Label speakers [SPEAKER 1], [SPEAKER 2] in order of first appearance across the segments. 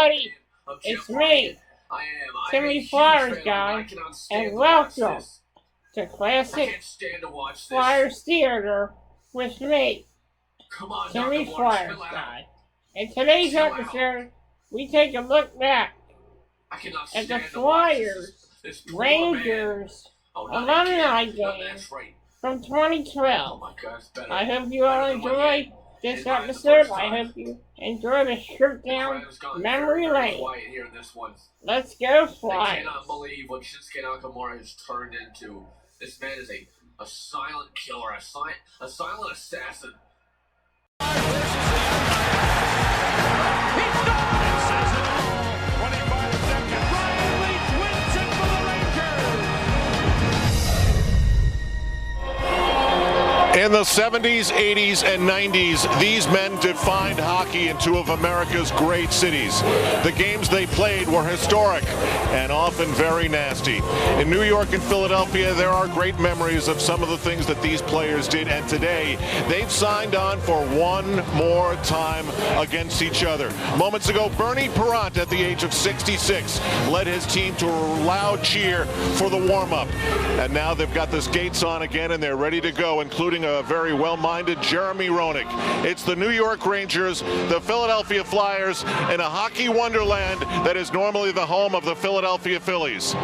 [SPEAKER 1] everybody. It's me, Timmy Flyersguy, and welcome to Classic Flyers Theater with me, Timmy Flyersguy. In today's episode, we take a look back at the Flyers Rangers Alumni game from 2012. I hope you all enjoy this episode. I hope you enjoy the trip down memory lane. Let's go, Flyers.
[SPEAKER 2] I cannot believe what Shinsuke Nakamura has turned into. This man is a silent killer, a silent assassin.
[SPEAKER 3] In the 70s, 80s, and 90s, these men defined hockey in two of America's great cities. The games they played were historic and often very nasty. In New York and Philadelphia, there are great memories of some of the things that these players did, and today they've signed on for one more time against each other. Moments ago, Bernie Parent, at the age of 66, led his team to a loud cheer for the warm-up. And now they've got the skates on again, and they're ready to go, including a very well-minded Jeremy Roenick. It's the New York Rangers, the Philadelphia Flyers, in a hockey wonderland that is normally the home of the Philadelphia Phillies.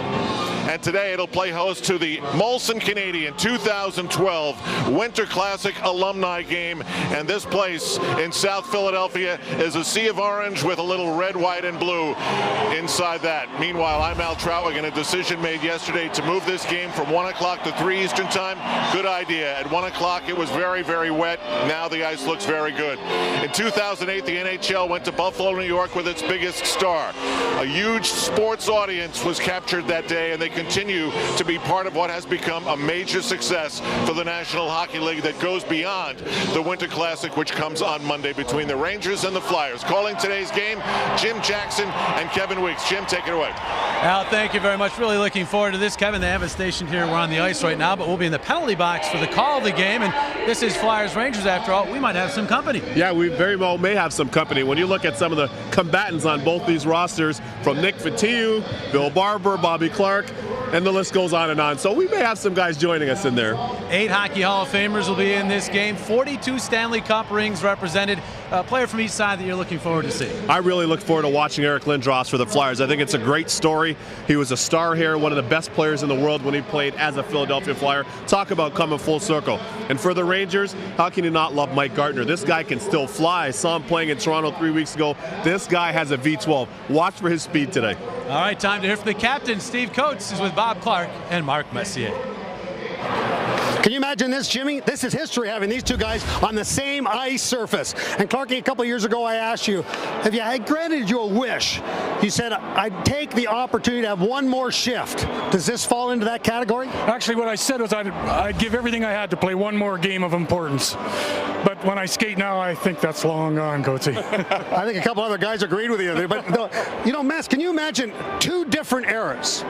[SPEAKER 3] And today it'll play host to the Molson Canadian 2012 Winter Classic Alumni game. And this place in South Philadelphia is a sea of orange with a little red, white, and blue inside that. Meanwhile, I'm Al Troutwig, and a decision made yesterday to move this game from 1 o'clock to 3 Eastern time. Good idea. At 1 o'clock it was very, very wet. Now the ice looks very good. In 2008, the NHL went to Buffalo, New York with its biggest star. A huge sports audience was captured that day, and they continue to be part of what has become a major success for the National Hockey League that goes beyond the Winter Classic, which comes on Monday between the Rangers and the Flyers. Calling today's game, Jim Jackson and Kevin Weeks. Jim, take it away.
[SPEAKER 4] Al, thank you very much. Really looking forward to this, Kevin. They have it stationed here. We're on the ice right now, but we'll be in the penalty box for the call of the game. And this is Flyers Rangers after all. We might have some company.
[SPEAKER 5] Yeah, we very well may have some company. When you look at some of the combatants on both these rosters, from Nick Fotiu, Bill Barber, Bobby Clark, and the list goes on and on. So we may have some guys joining us in there.
[SPEAKER 4] 8 Hockey Hall of Famers will be in this game. 42 Stanley Cup rings represented. A player from each side that you're looking forward to see.
[SPEAKER 5] I really look forward to watching Eric Lindros for the Flyers. I think it's a great story. He was a star here, one of the best players in the world when he played as a Philadelphia Flyer. Talk about coming full circle. And for the Rangers, how can you not love Mike Gartner? This guy can still fly. I saw him playing in Toronto 3 weeks ago. This guy has a V12. Watch for his speed today.
[SPEAKER 4] All right, time to hear from the captain. Steve Coates is with Bob Clark and Mark Messier.
[SPEAKER 6] Can you imagine this, Jimmy? This is history, having these two guys on the same ice surface. And Clarky, a couple of years ago, I asked you, if I granted you a wish, you said, I'd take the opportunity to have one more shift. Does this fall into that category?
[SPEAKER 7] Actually, what I said was I'd give everything I had to play one more game of importance. But when I skate now, I think that's long gone, Coatsy.
[SPEAKER 6] I think a couple other guys agreed with you there. But, Mess, can you imagine two different eras,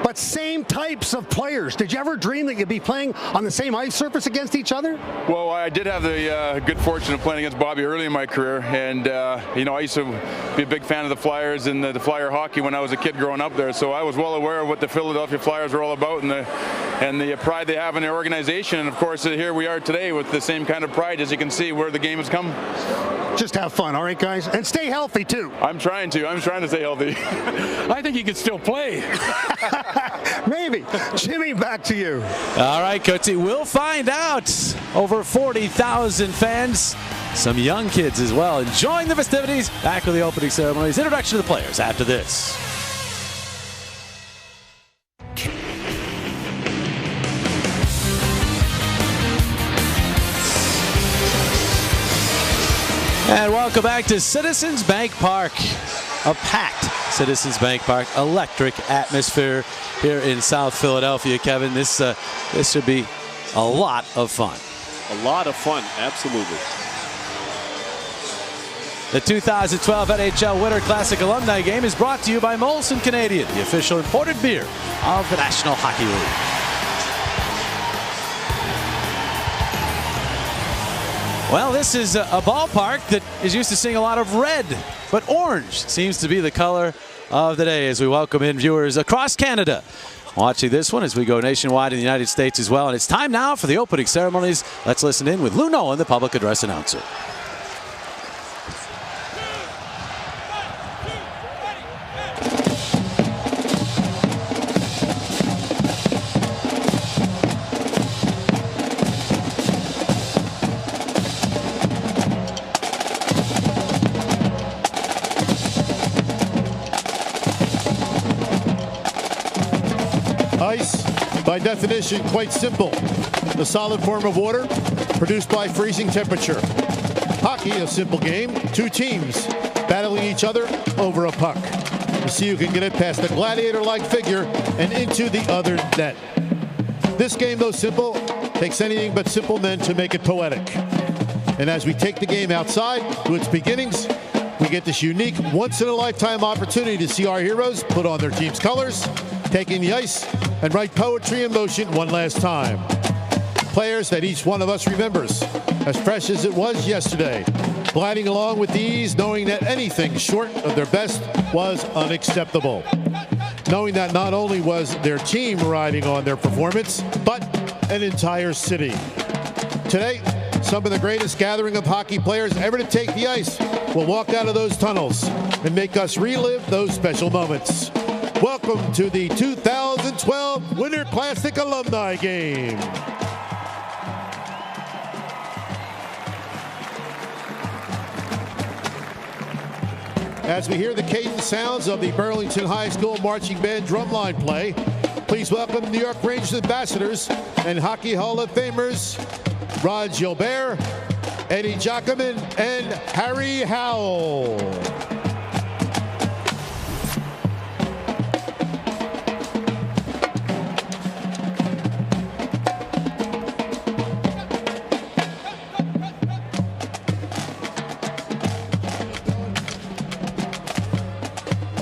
[SPEAKER 6] but same types of players? Did you ever dream that you'd be playing on the same ice surface against each other?
[SPEAKER 8] Well, I did have the good fortune of playing against Bobby early in my career, and I used to be a big fan of the Flyers and the Flyer hockey when I was a kid growing up there. So I was well aware of what the Philadelphia Flyers were all about and the pride they have in their organization. And of course, here we are today with the same kind of pride, as you can see where the game has come.
[SPEAKER 6] Just have fun, all right, guys, and stay healthy too.
[SPEAKER 8] I'm trying to stay healthy.
[SPEAKER 7] I think he could still play.
[SPEAKER 6] Maybe. Jimmy, back to you.
[SPEAKER 4] All right, Coatsy, we'll find out. Over 40,000 fans, some young kids as well, enjoying the festivities. Back with the opening ceremonies. Introduction to the players after this. And welcome back to Citizens Bank Park. A packed Citizens Bank Park, electric atmosphere here in South Philadelphia. Kevin, this should be a lot of fun.
[SPEAKER 5] A lot of fun, absolutely.
[SPEAKER 4] The 2012 NHL Winter Classic Alumni Game is brought to you by Molson Canadian, the official imported beer of the National Hockey League. Well, this is a ballpark that is used to seeing a lot of red, but orange seems to be the color of the day as we welcome in viewers across Canada watching this one as we go nationwide in the United States as well. And it's time now for the opening ceremonies. Let's listen in with Lou Nolan, the public address announcer.
[SPEAKER 9] Ice, by definition, quite simple. The solid form of water produced by freezing temperature. Hockey, a simple game. Two teams battling each other over a puck. You see who can get it past the gladiator-like figure and into the other net. This game, though simple, takes anything but simple men to make it poetic. And as we take the game outside to its beginnings, we get this unique, once-in-a-lifetime opportunity to see our heroes put on their team's colors, taking the ice and write poetry in motion one last time. Players that each one of us remembers, as fresh as it was yesterday, gliding along with ease, knowing that anything short of their best was unacceptable. Knowing that not only was their team riding on their performance, but an entire city. Today, some of the greatest gathering of hockey players ever to take the ice will walk out of those tunnels and make us relive those special moments. Welcome to the 2012 Winter Classic Alumni Game. As we hear the cadence sounds of the Burlington High School Marching Band drumline play, please welcome New York Rangers ambassadors and Hockey Hall of Famers Rod Gilbert, Eddie Giacomin, and Harry Howell.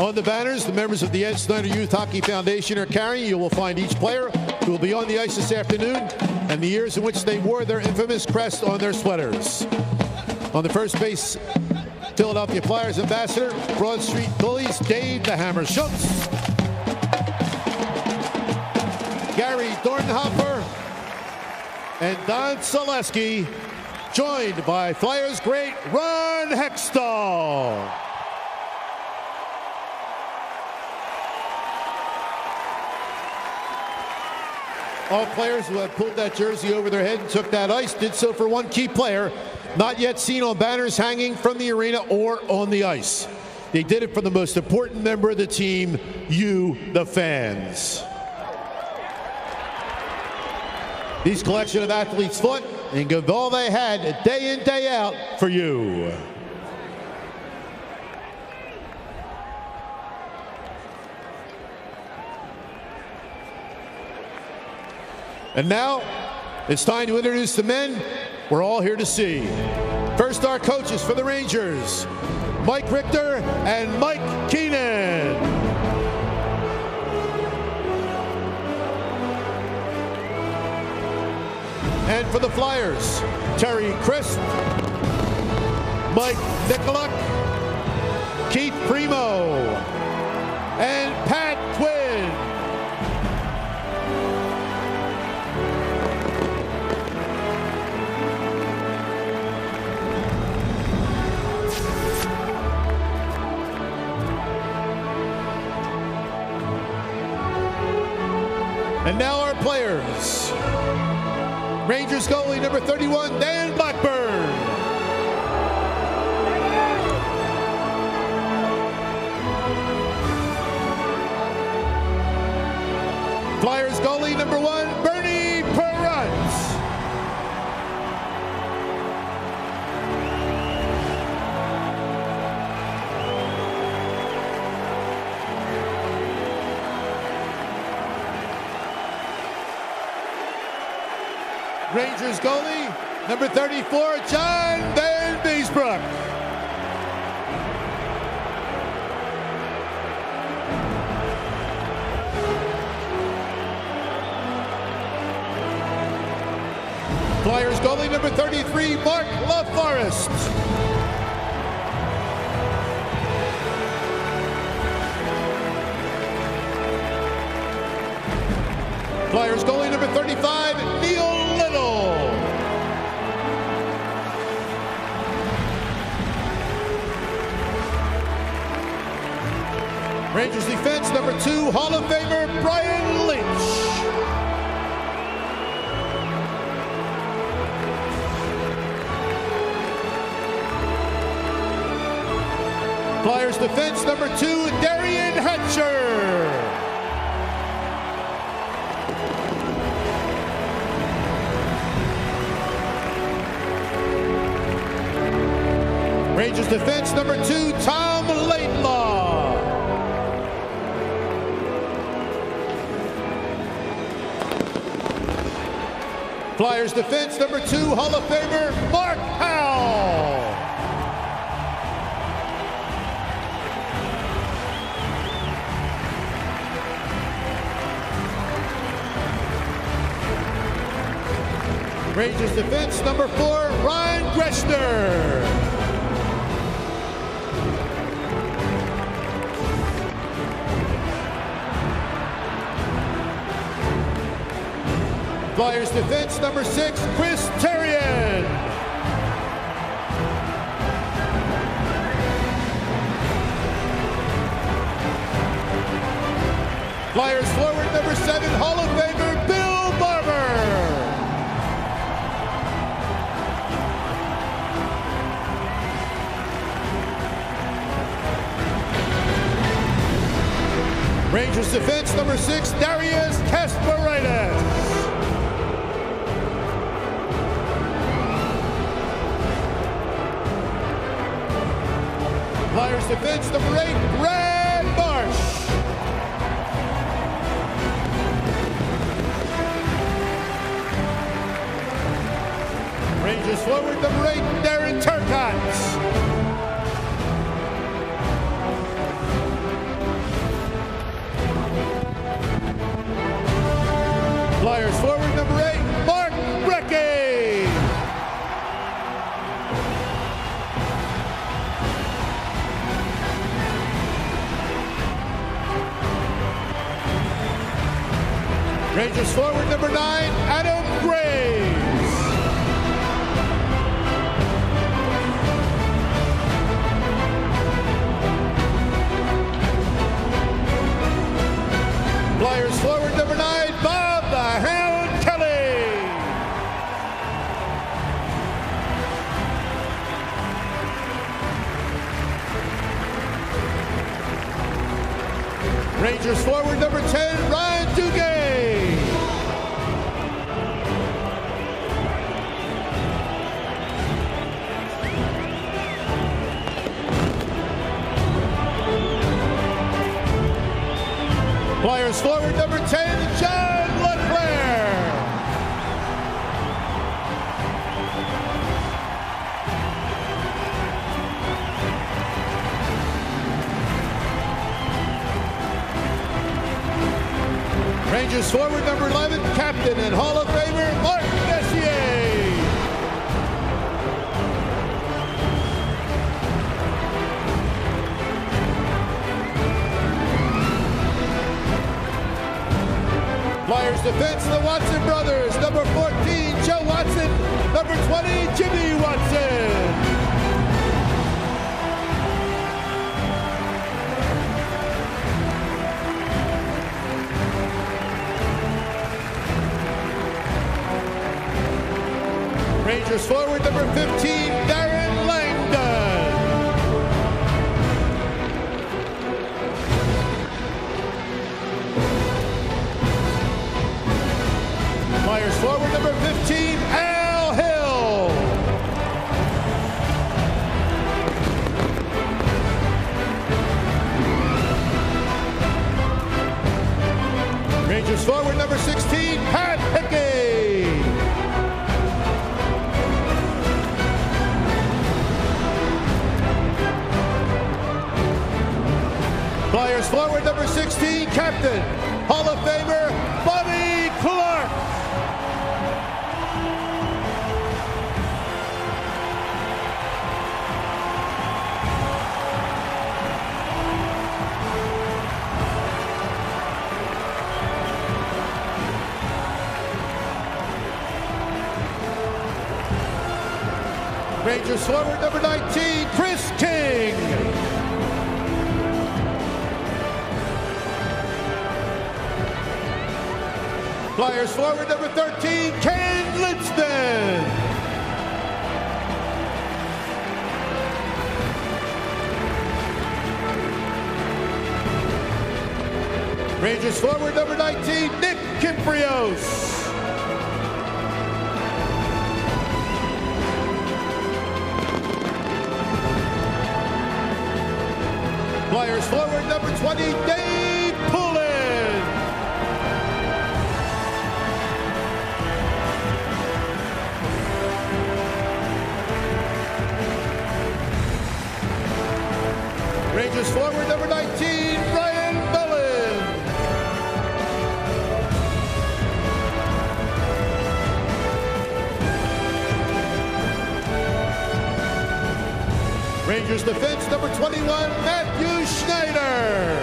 [SPEAKER 9] On the banners, the members of the Ed Snyder Youth Hockey Foundation are carrying. You will find each player who will be on the ice this afternoon and the years in which they wore their infamous crest on their sweaters. On the first base, Philadelphia Flyers ambassador, Broad Street Bullies, Dave the Hammer Schultz, Gary Dornhofer, and Don Zaleski, joined by Flyers great Ron Hextall. All players who have pulled that jersey over their head and took that ice did so for one key player, not yet seen on banners hanging from the arena or on the ice. They did it for the most important member of the team, you, the fans. These collection of athletes fought and gave all they had day in, day out for you. And now, it's time to introduce the men we're all here to see. First, our coaches for the Rangers, Mike Richter and Mike Keenan. And for the Flyers, Terry Crisp, Mike Nicolak, Keith Primo, and Pat Quinn. And now our players. Rangers goalie number 31, Dan Blackburn. Flyers goalie number 1, Bernie Perrutz. Rangers goalie, number 34, John Van Beesbrook. Flyers goalie number 33, Mark LaForest. Flyers goalie number 35, Neil Little. Rangers defense number 2, Hall of Famer Brian Lynch. Flyers defense number 2, Darian Hatcher. Rangers defense number 2, Tom Laidlaw. Flyers defense number 2, Hall of Famer Mark Howell. Rangers defense number 4, Ryan Greshner. Flyers defense number 6, Chris Terrien. Flyers forward number 7, Hall of Famer Bill Barber. Rangers defense number 6, Darius Kasparaitis. Flyers defense number 8, Brad Marsh. Rangers forward number 8, Darren Turcotte. Flyers forward number 8, Mark Brecky. Rangers forward number 9, Adam Graves. Flyers forward number 9, Bob the Hound Kelly. Rangers forward number 10, Ryan Duguay. Flyers forward number 10, John LeClaire. Rangers forward number 11, captain and Hall of Famer Mark Messier. Flyers defense, the Watson brothers. Number 14, Joe Watson. Number 20, Jimmy Watson. Rangers forward number 15, Darren Langdon. Flyers forward number 15, Al Hill. Rangers forward number 16, Pat Hickey. Flyers forward number 16, captain, Hall of Famer Bobby Clark. Rangers forward number 19, Chris King. Flyers forward number 13, Ken Litzman. Rangers forward number 19, Nick Kimprios. Flyers forward number 20, Dave Poulin. Rangers forward number 19, Brian Bellin. Rangers defense number 21, Matthew Schneider.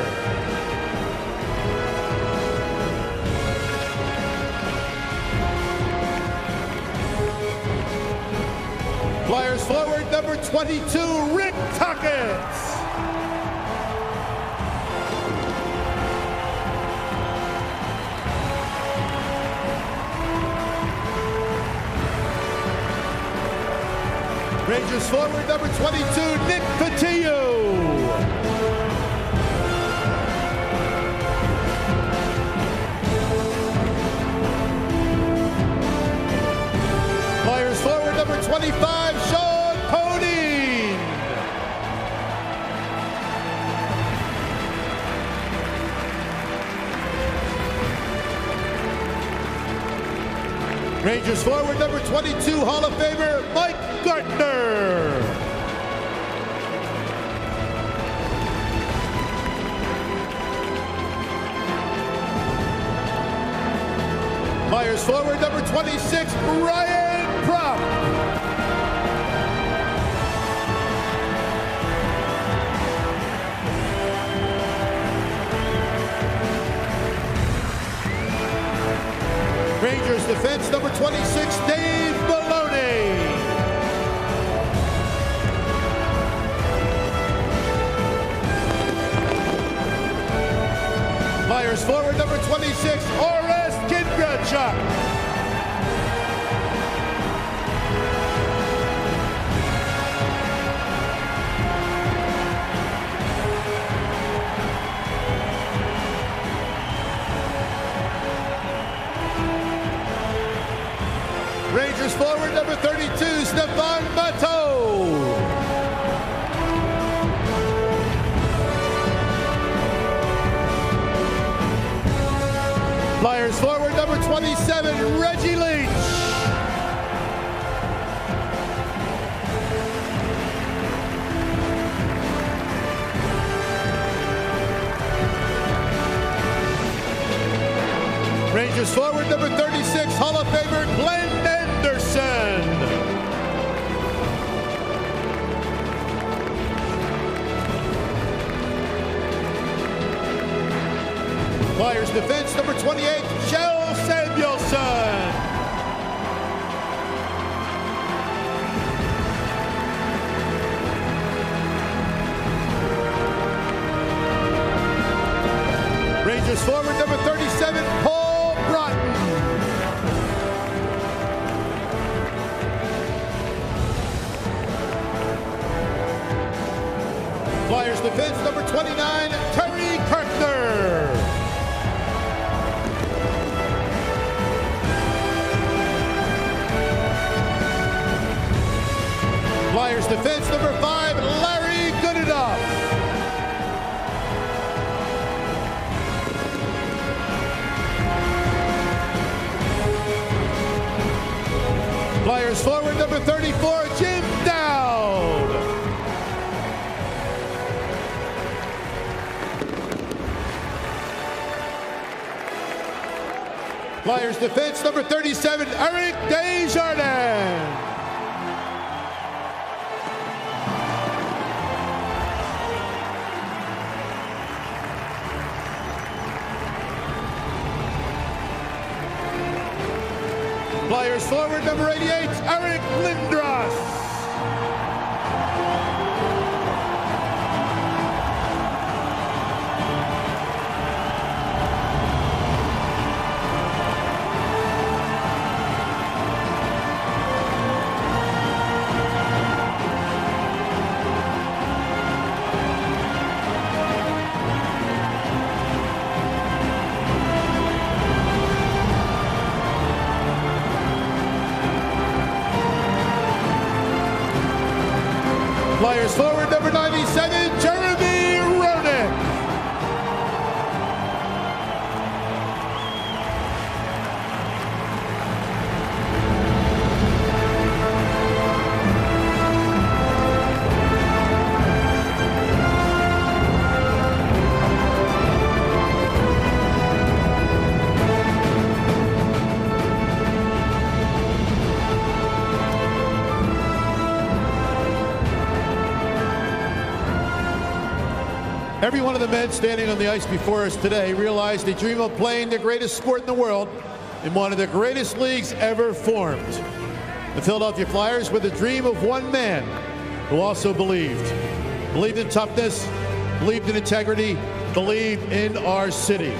[SPEAKER 9] Flyers forward number 22, Rick Tuckett. Rangers forward number 22, Nick Patillo. Flyers forward number 25, Sean Podine. Rangers forward number 22, Hall of Famer Mike Gartner. Flyers forward number 26, Ryan Propp. Rangers defense number 26, Dave Maloney. Flyers forward number 26, Orest Kindrachuk. Rangers forward number 32, Stefan Matteau. Flyers forward number 27, Reggie Leach. Rangers forward number 36, Hall of Famer Glenn Anderson. Flyers defense number 28, Kjell Samuelsson. Rangers forward number 37, Paul Broughton. Flyers defense number 29, Terry Kirkner. Flyers defense number 5, Larry Goodenough. Flyers forward number 34, Jim Dowd. Flyers defense number 37, Eric Desjardins. Flyers forward number 88, Eric Lindros. Every one of the men standing on the ice before us today realized they dream of playing the greatest sport in the world in one of the greatest leagues ever formed. The Philadelphia Flyers were the dream of one man who also believed in toughness, believed in integrity, believed in our city.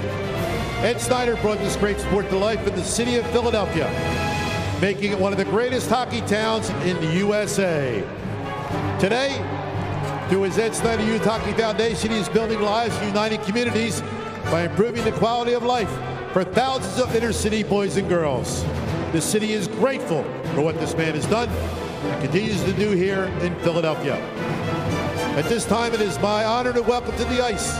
[SPEAKER 9] Ed Snyder brought this great sport to life in the city of Philadelphia, making it one of the greatest hockey towns in the USA. Today, through his Ed Snyder Youth Hockey Foundation, he is building lives and uniting communities by improving the quality of life for thousands of inner-city boys and girls. The city is grateful for what this man has done and continues to do here in Philadelphia. At this time, it is my honor to welcome to the ice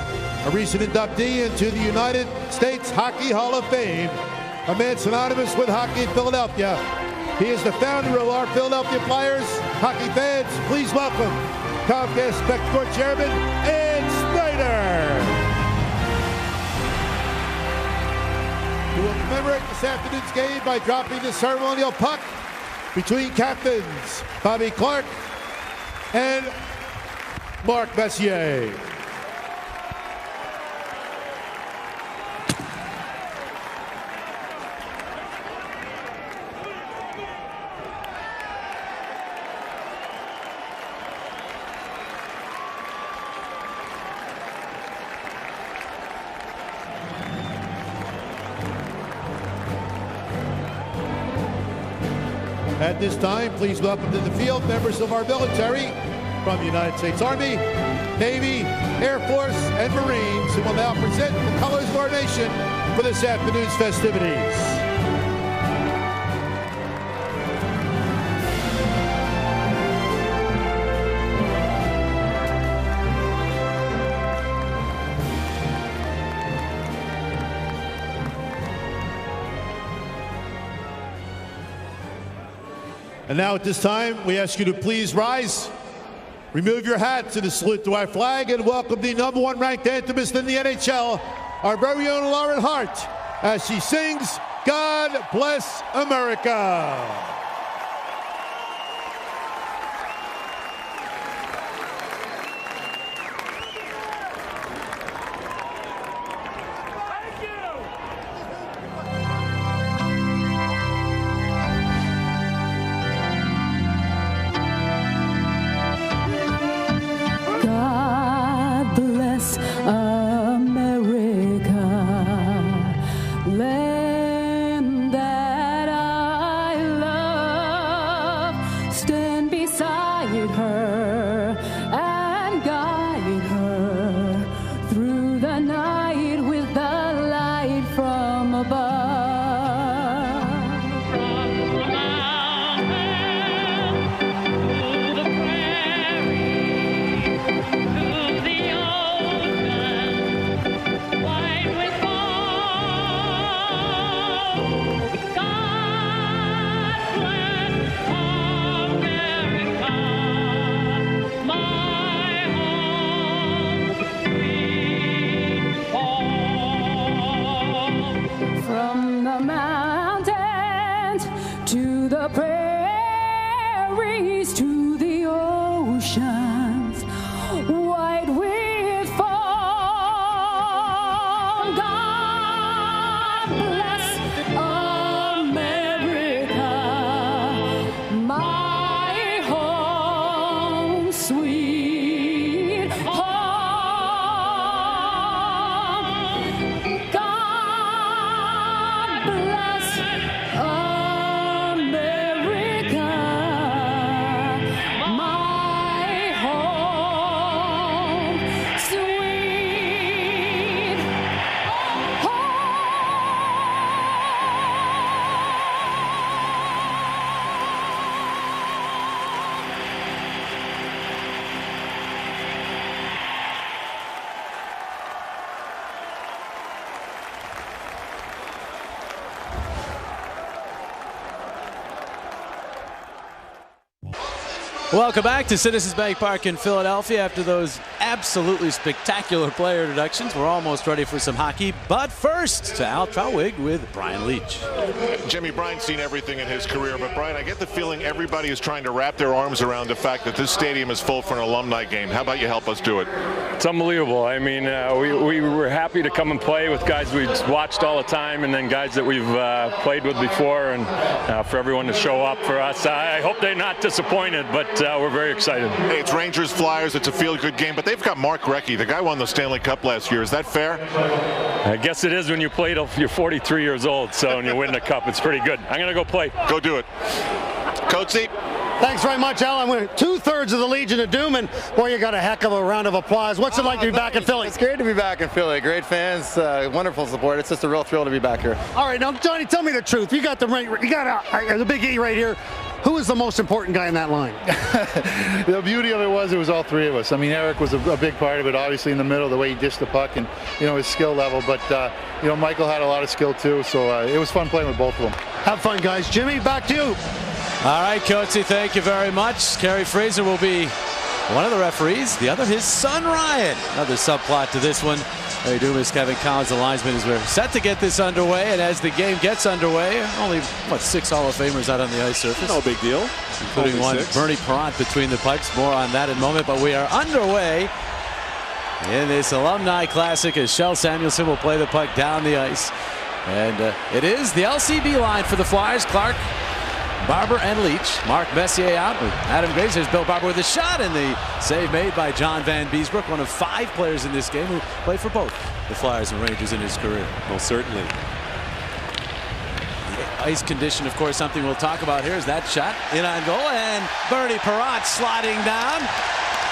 [SPEAKER 9] a recent inductee into the United States Hockey Hall of Fame, a man synonymous with hockey in Philadelphia. He is the founder of our Philadelphia Flyers. Hockey fans, please welcome Comcast Spector Chairman Ed Snyder. We will commemorate this afternoon's game by dropping the ceremonial puck between captains Bobby Clark and Mark Messier. At this time, please welcome to the field members of our military from the United States Army, Navy, Air Force, and Marines, who will now present the colors of our nation for this afternoon's festivities. And now at this time, we ask you to please rise, remove your hats in a salute to our flag, and welcome the #1 ranked anthemist in the NHL, our very own Lauren Hart, as she sings, "God Bless America."
[SPEAKER 10] Land that I love.
[SPEAKER 4] Welcome back to Citizens Bank Park in Philadelphia. After those absolutely spectacular player introductions, we're almost ready for some hockey. But first, to Al Trautwig with Brian Leach.
[SPEAKER 3] Jimmy, Brian's seen everything in his career, but Brian, I get the feeling everybody is trying to wrap their arms around the fact that this stadium is full for an alumni game. How about you help us do it?
[SPEAKER 10] It's unbelievable. I mean, we were happy to come and play with guys we've watched all the time, and then guys that we've played with before, and for everyone to show up for us. I hope they're not disappointed, but we're very excited.
[SPEAKER 3] Hey, it's Rangers Flyers. It's a feel-good game, but they've got Mark Recchi. The guy won the Stanley Cup last year. Is that fair?
[SPEAKER 10] I guess it is when you play till you're 43 years old, so when you win the cup, it's pretty good. I'm going to go play.
[SPEAKER 3] Go do it. Coatsy.
[SPEAKER 6] Thanks very much, Al. I'm with 2/3 of the Legion of Doom, and boy, you got a heck of a round of applause. What's it like to be back in Philly?
[SPEAKER 11] It's great to be back in Philly. Great fans, wonderful support. It's just a real thrill to be back here.
[SPEAKER 6] All right, now, Johnny, tell me the truth. You got the big E right here. Who is the most important guy in that line?
[SPEAKER 9] The beauty of it was all three of us. I mean, Eric was a big part of it, obviously in the middle, the way he dished the puck and, his skill level. But, Michael had a lot of skill too, so it was fun playing with both of them.
[SPEAKER 6] Have fun, guys. Jimmy, back to you.
[SPEAKER 4] All right, Coatsy, thank you very much. Kerry Fraser will be one of the referees, the other his son Ryan. Another subplot to this one. Larry Dumas, Kevin Collins, the linesman, as we're set to get this underway. And as the game gets underway, only, 6 Hall of Famers out on the ice surface.
[SPEAKER 5] No big deal.
[SPEAKER 4] Including only one, 6. Bernie Perrant between the pipes. More on that in a moment. But we are underway in this Alumni Classic as Shel Samuelson will play the puck down the ice. And it is the LCB line for the Flyers. Clark, Barber, and Leach. Mark Messier out with Adam Graves. There's Bill Barber with a shot, and the save made by John Van Beesbrook, one of 5 players in this game who played for both the Flyers and Rangers in his career.
[SPEAKER 5] Most certainly.
[SPEAKER 4] The ice condition, of course, something we'll talk about here is that shot in on goal, and Bernie Perrant sliding down.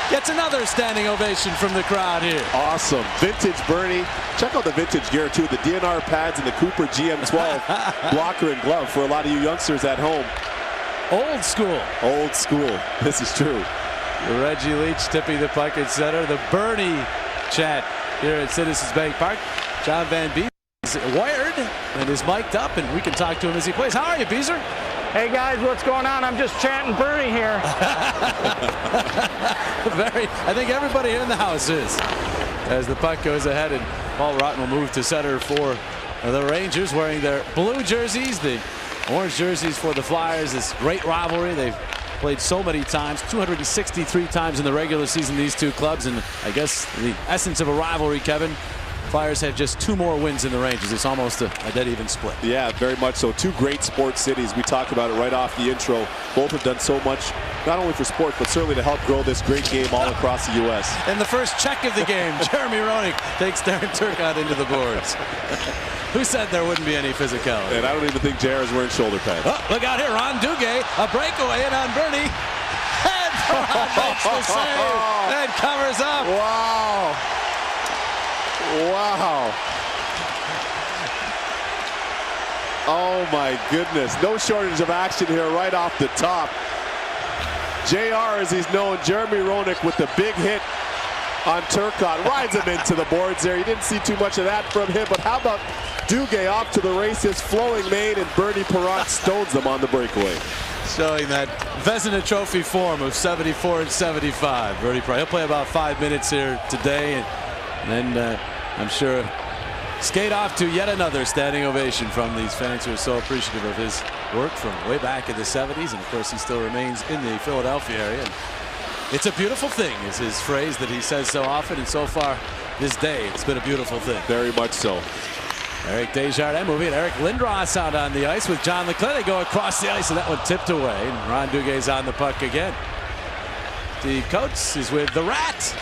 [SPEAKER 4] Gets another standing ovation from the crowd here.
[SPEAKER 5] Awesome. Vintage Bernie. Check out the vintage gear, too. The DNR pads and the Cooper GM12 blocker and glove for a lot of you youngsters at home.
[SPEAKER 4] Old school.
[SPEAKER 5] Old school. This is true.
[SPEAKER 4] Reggie Leach tipping the puck at center. The Bernie chant here at Citizens Bank Park. John Van Beek is wired and is mic'd up, and we can talk to him as he plays. How are you, Beezer?
[SPEAKER 12] Hey guys, what's going on? I'm just chanting Bernie here.
[SPEAKER 4] I think everybody here in the house is. As the puck goes ahead, and Paul Rotten will move to center for the Rangers, wearing their blue jerseys, the orange jerseys for the Flyers. This great rivalry. They've played so many times, 263 times in the regular season, these two clubs, and I guess the essence of a rivalry, Kevin. Flyers have just 2 more wins than the Rangers. It's almost a dead even split.
[SPEAKER 5] Yeah, very much so. 2 great sports cities. We talked about it right off the intro. Both have done so much, not only for sport, but certainly to help grow this great game all across the U.S.
[SPEAKER 4] In the first check of the game, Jeremy Roenick takes Darren Turcotte into the boards. Who said there wouldn't be any physicality?
[SPEAKER 5] And I don't even think JR is wearing shoulder pads.
[SPEAKER 4] Oh, look out here, Ron Duguay, a breakaway in on Bernie. And Perrant makes the save and covers up.
[SPEAKER 5] Wow. Wow. Oh my goodness. No shortage of action here right off the top. JR, as he's known, Jeremy Roenick with the big hit on Turcotte. Rides him into the boards there. You didn't see too much of that from him, but how about Duguay off to the races, flowing mane, and Bernie Perrant stones them on the breakaway.
[SPEAKER 4] Showing that Vezina Trophy form of 74 and 75. Bernie Perrant, he'll play about 5 minutes here today, and then I'm sure skate off to yet another standing ovation from these fans who are so appreciative of his work from way back in the 70s. And of course, he still remains in the Philadelphia area. And it's a beautiful thing is his phrase that he says so often. And so far this day, it's been a beautiful thing.
[SPEAKER 5] Very much so.
[SPEAKER 4] Eric Desjardins moving. Eric Lindros out on the ice with John Leclerc. They go across the ice, and that one tipped away. And Ron Duguay's on the puck again. Steve Coates is with the Rat.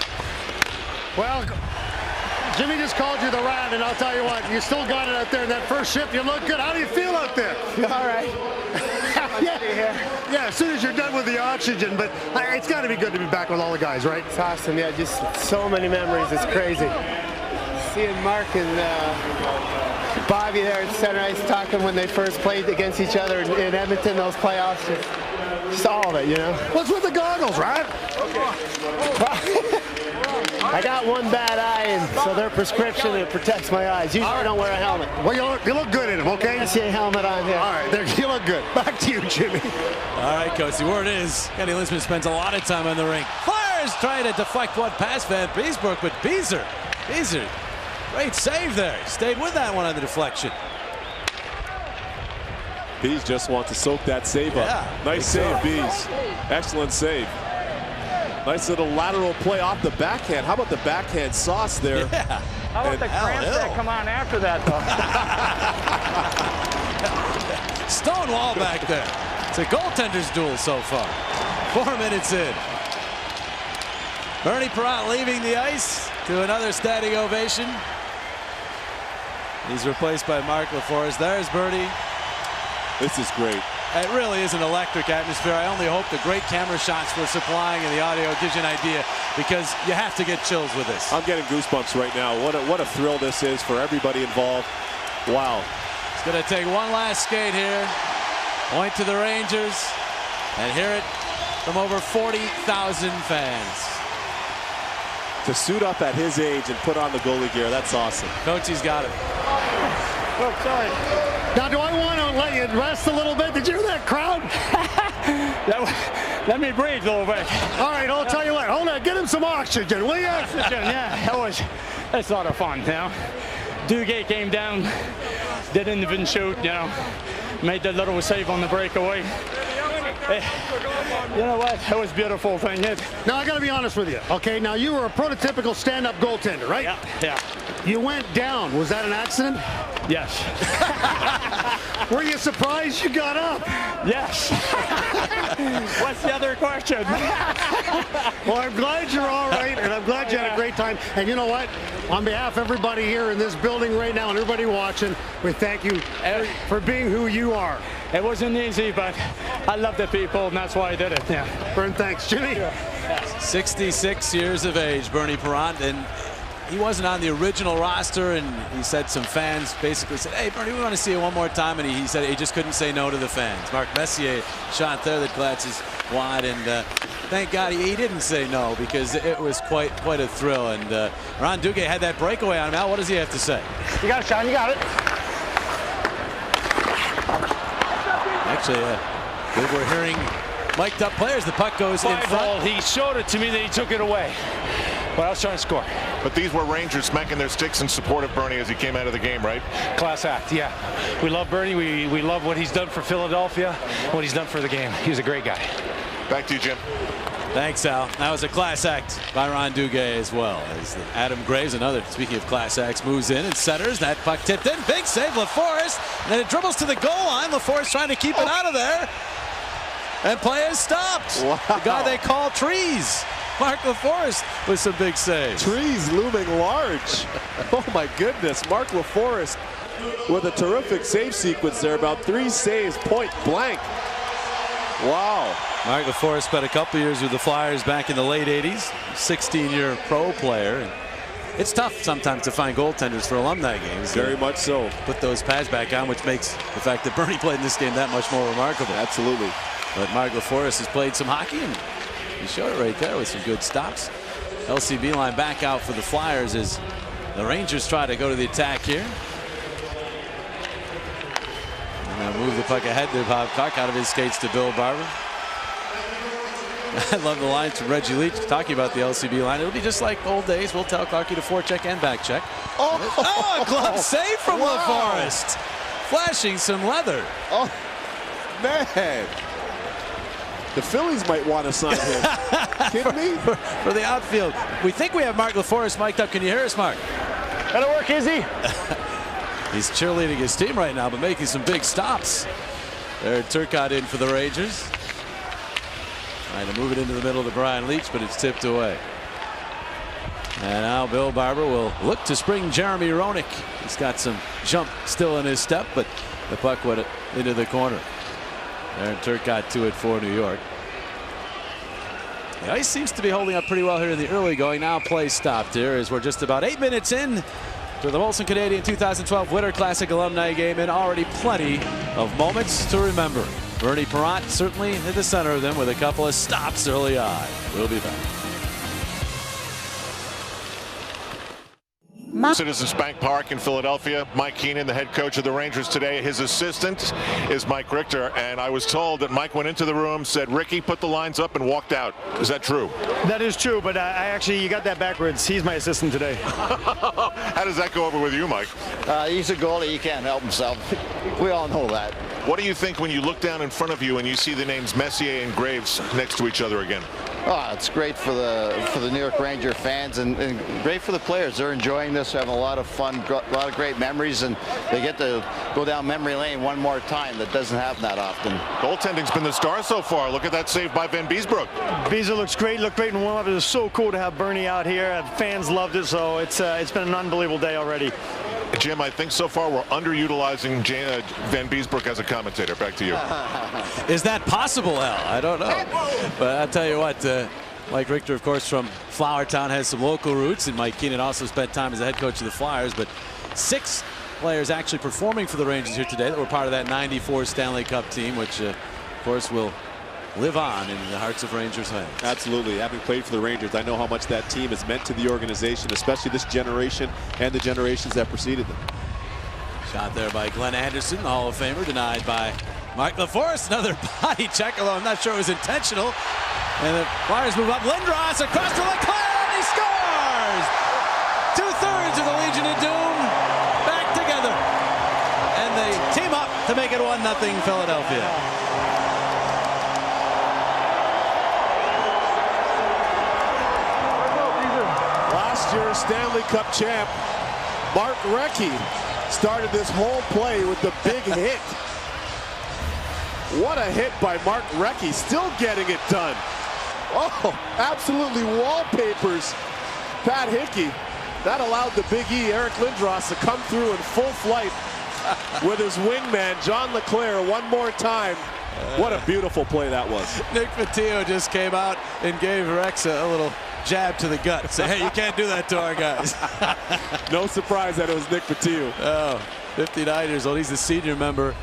[SPEAKER 6] Well, Jimmy just called you the Rat, and I'll tell you what, you still got it out there in that first shift. You look good. How do you feel out there?
[SPEAKER 12] All right.
[SPEAKER 6] Yeah, as soon as you're done with the oxygen, but it's got to be good to be back with all the guys, right?
[SPEAKER 12] It's awesome. Yeah, just so many memories. It's crazy. Seeing Mark and Bobby there at center ice talking when they first played against each other in Edmonton, those playoffs, just all of it, you know?
[SPEAKER 6] What's with the goggles, right?
[SPEAKER 12] I got one bad eye Italian, so their prescription, it protects my eyes. Usually I don't wear a helmet.
[SPEAKER 6] Well, you look good in them, okay?
[SPEAKER 12] I see a helmet on here.
[SPEAKER 6] All right, there, you look good. Back to you, Jimmy.
[SPEAKER 4] All right, Coach, the word is Kenny Linsman spends a lot of time on the ring. Flyers trying to deflect one past Van Beesbrook, but Beezer, great save there. Stayed with that one on the deflection.
[SPEAKER 5] Bees just wants to soak that save up. Nice save, Bees. Excellent save. Nice little lateral play off the backhand. How about the backhand sauce there?
[SPEAKER 4] Yeah.
[SPEAKER 13] How about the cramps that come on after that, though?
[SPEAKER 4] Stone wall back there. It's a goaltender's duel so far. 4 minutes in. Bernie Perrott leaving the ice to another standing ovation. He's replaced by Mark LaForest. There's Bernie.
[SPEAKER 5] This is great.
[SPEAKER 4] It really is an electric atmosphere. I only hope the great camera shots we're supplying and the audio gives you an idea, because you have to get chills with this.
[SPEAKER 5] I'm getting goosebumps right now. What a thrill this is for everybody involved. Wow.
[SPEAKER 4] It's going to take one last skate here. Point to the Rangers, and hear it from over 40,000 fans.
[SPEAKER 5] To suit up at his age and put on the goalie gear, that's awesome.
[SPEAKER 4] Coach, he's got it.
[SPEAKER 12] Oh, sorry.
[SPEAKER 6] Now, do I want to let you rest a little bit? Did you hear that crowd?
[SPEAKER 13] Let me breathe a little bit.
[SPEAKER 6] All right, I'll tell you what. Hold on, get him some oxygen, will you?
[SPEAKER 13] Oxygen, yeah, that's a lot of fun, you know. Duguay came down, didn't even shoot, you know. Made that little save on the breakaway. You know what? That was a beautiful thing.
[SPEAKER 6] Now, I got to be honest with you, okay? Now, you were a prototypical stand-up goaltender, right?
[SPEAKER 13] Yeah.
[SPEAKER 6] You went down. Was that an accident?
[SPEAKER 13] Yes.
[SPEAKER 6] Were you surprised you got up?
[SPEAKER 13] Yes. What's the other question?
[SPEAKER 6] Well, I'm glad you're all right, and I'm glad you had a great time. And you know what? On behalf of everybody here in this building right now and everybody watching, we thank you for being who you are.
[SPEAKER 13] It wasn't easy, but I love the people, and that's why I did it. Yeah.
[SPEAKER 6] Vern, thanks. Jimmy?
[SPEAKER 4] 66 years of age, Bernie Perrott, and he wasn't on the original roster, and he said some fans basically said, hey, Bernie, we want to see you one more time, and he said he just couldn't say no to the fans. Mark Messier shot there that glances wide, and thank God he didn't say no, because it was quite a thrill. And Ron Duguay had that breakaway on him. Al, what does he have to say?
[SPEAKER 12] You got it, Sean. You got it.
[SPEAKER 4] Actually, we're hearing mic'd up players. The puck goes in front.
[SPEAKER 14] He showed it to me, then he took it away. But I was trying to score.
[SPEAKER 3] But these were Rangers smacking their sticks in support of Bernie as he came out of the game, right?
[SPEAKER 14] Class act, yeah. We love Bernie. We love what he's done for Philadelphia, what he's done for the game. He was a great guy.
[SPEAKER 3] Back to you, Jim.
[SPEAKER 4] Thanks, Al. That was a class act by Ron Duguay as well. As Adam Graves, another, speaking of class acts, moves in and centers. That puck tipped in. Big save, LaForest. And then it dribbles to the goal line. LaForest trying to keep it out of there. And play is stopped.
[SPEAKER 5] Wow.
[SPEAKER 4] The guy they call Trees. Mark LaForest with some big saves.
[SPEAKER 5] Trees looming large. Oh my goodness. Mark LaForest with a terrific save sequence there. About 3 saves, point blank. Wow.
[SPEAKER 4] Mark LaForest spent a couple years with the Flyers back in the late 80s. 16-year pro player. And it's tough sometimes to find goaltenders for alumni games.
[SPEAKER 5] Very much so.
[SPEAKER 4] Put those pads back on, which makes the fact that Bernie played in this game that much more remarkable.
[SPEAKER 5] Absolutely.
[SPEAKER 4] But Mark LaForest has played some hockey, and he showed it right there with some good stops. LCB line back out for the Flyers as the Rangers try to go to the attack here. And they'll move the puck ahead to Bob Clark, out of his skates to Bill Barber. I love the lines from Reggie Leach talking about the LCB line. It'll be just like old days. We'll tell Clarkie to forecheck and back check. Oh, a glove save from LaForest. Flashing some leather.
[SPEAKER 5] Oh, man. The Phillies might want to sign him. Kidding me?
[SPEAKER 4] For the outfield. We think we have Mark LaForest mic'd up. Can you hear us, Mark?
[SPEAKER 12] That'll work, Izzy.
[SPEAKER 4] He's cheerleading his team right now, but making some big stops. There, Turcotte in for the Rangers. Trying to move it into the middle to Brian Leach, but it's tipped away. And now Bill Barber will look to spring Jeremy Roenick. He's got some jump still in his step, but the puck went into the corner. There, Turcotte 2 for New York. The ice seems to be holding up pretty well here in the early going. Now play stopped here as we're just about 8 minutes in to the Molson Canadian 2012 Winter Classic Alumni Game, and already plenty of moments to remember. Bernie Perrott certainly in the center of them with a couple of stops early on. We'll be back.
[SPEAKER 3] Citizens Bank Park in Philadelphia. Mike Keenan, the head coach of the Rangers today. His assistant is Mike Richter, and I was told that Mike went into the room, said, Ricky, put the lines up and walked out. Is that true?
[SPEAKER 15] That is true, but you got that backwards. He's my assistant today.
[SPEAKER 3] How does that go over with you, Mike?
[SPEAKER 11] He's a goalie. He can't help himself. We all know that.
[SPEAKER 3] What do you think when you look down in front of you and you see the names Messier and Graves next to each other again?
[SPEAKER 11] Oh, it's great for the New York Ranger fans and great for the players. They're enjoying this, having a lot of fun, a lot of great memories, and they get to go down memory lane one more time. That doesn't happen that often.
[SPEAKER 3] Goaltending's been the star so far. Look at that save by Van Beesbrook.
[SPEAKER 15] Beezer looked great in warm-up. It was so cool to have Bernie out here. Fans loved it, so it's been an unbelievable day already.
[SPEAKER 3] Jim, I think so far we're underutilizing Van Beesbrook as a commentator. Back to you.
[SPEAKER 4] Is that possible, Al? I don't know. But I'll tell you what, Mike Richter, of course, from Flowertown, has some local roots, and Mike Keenan also spent time as the head coach of the Flyers. But 6 players actually performing for the Rangers here today that were part of that '94 Stanley Cup team, which, of course, will live on in the hearts of Rangers fans.
[SPEAKER 16] Absolutely. Having played for the Rangers, I know how much that team has meant to the organization, especially this generation and the generations that preceded them.
[SPEAKER 4] Shot there by Glenn Anderson, the Hall of Famer, denied by Mike LaForce. Another body check, although I'm not sure it was intentional. And the Flyers move up. Lindros across to Leclerc, and he scores! 2/3 of the Legion of Doom back together. And they team up to make it 1-0 Philadelphia.
[SPEAKER 9] Last year's Stanley Cup champ, Mark Recchi, started this whole play with the big hit. What a hit by Mark Recchi, still getting it done. Oh, absolutely wallpapers Pat Hickey. That allowed the Big E, Eric Lindros, to come through in full flight with his wingman, John Leclerc, one more time. What a beautiful play that was.
[SPEAKER 4] Nick Fotiu just came out and gave Rex a little jab to the gut. Say, hey, you can't do that to our guys.
[SPEAKER 16] No surprise that it was Nick Fotiu.
[SPEAKER 4] Oh, 59 years old. He's the senior member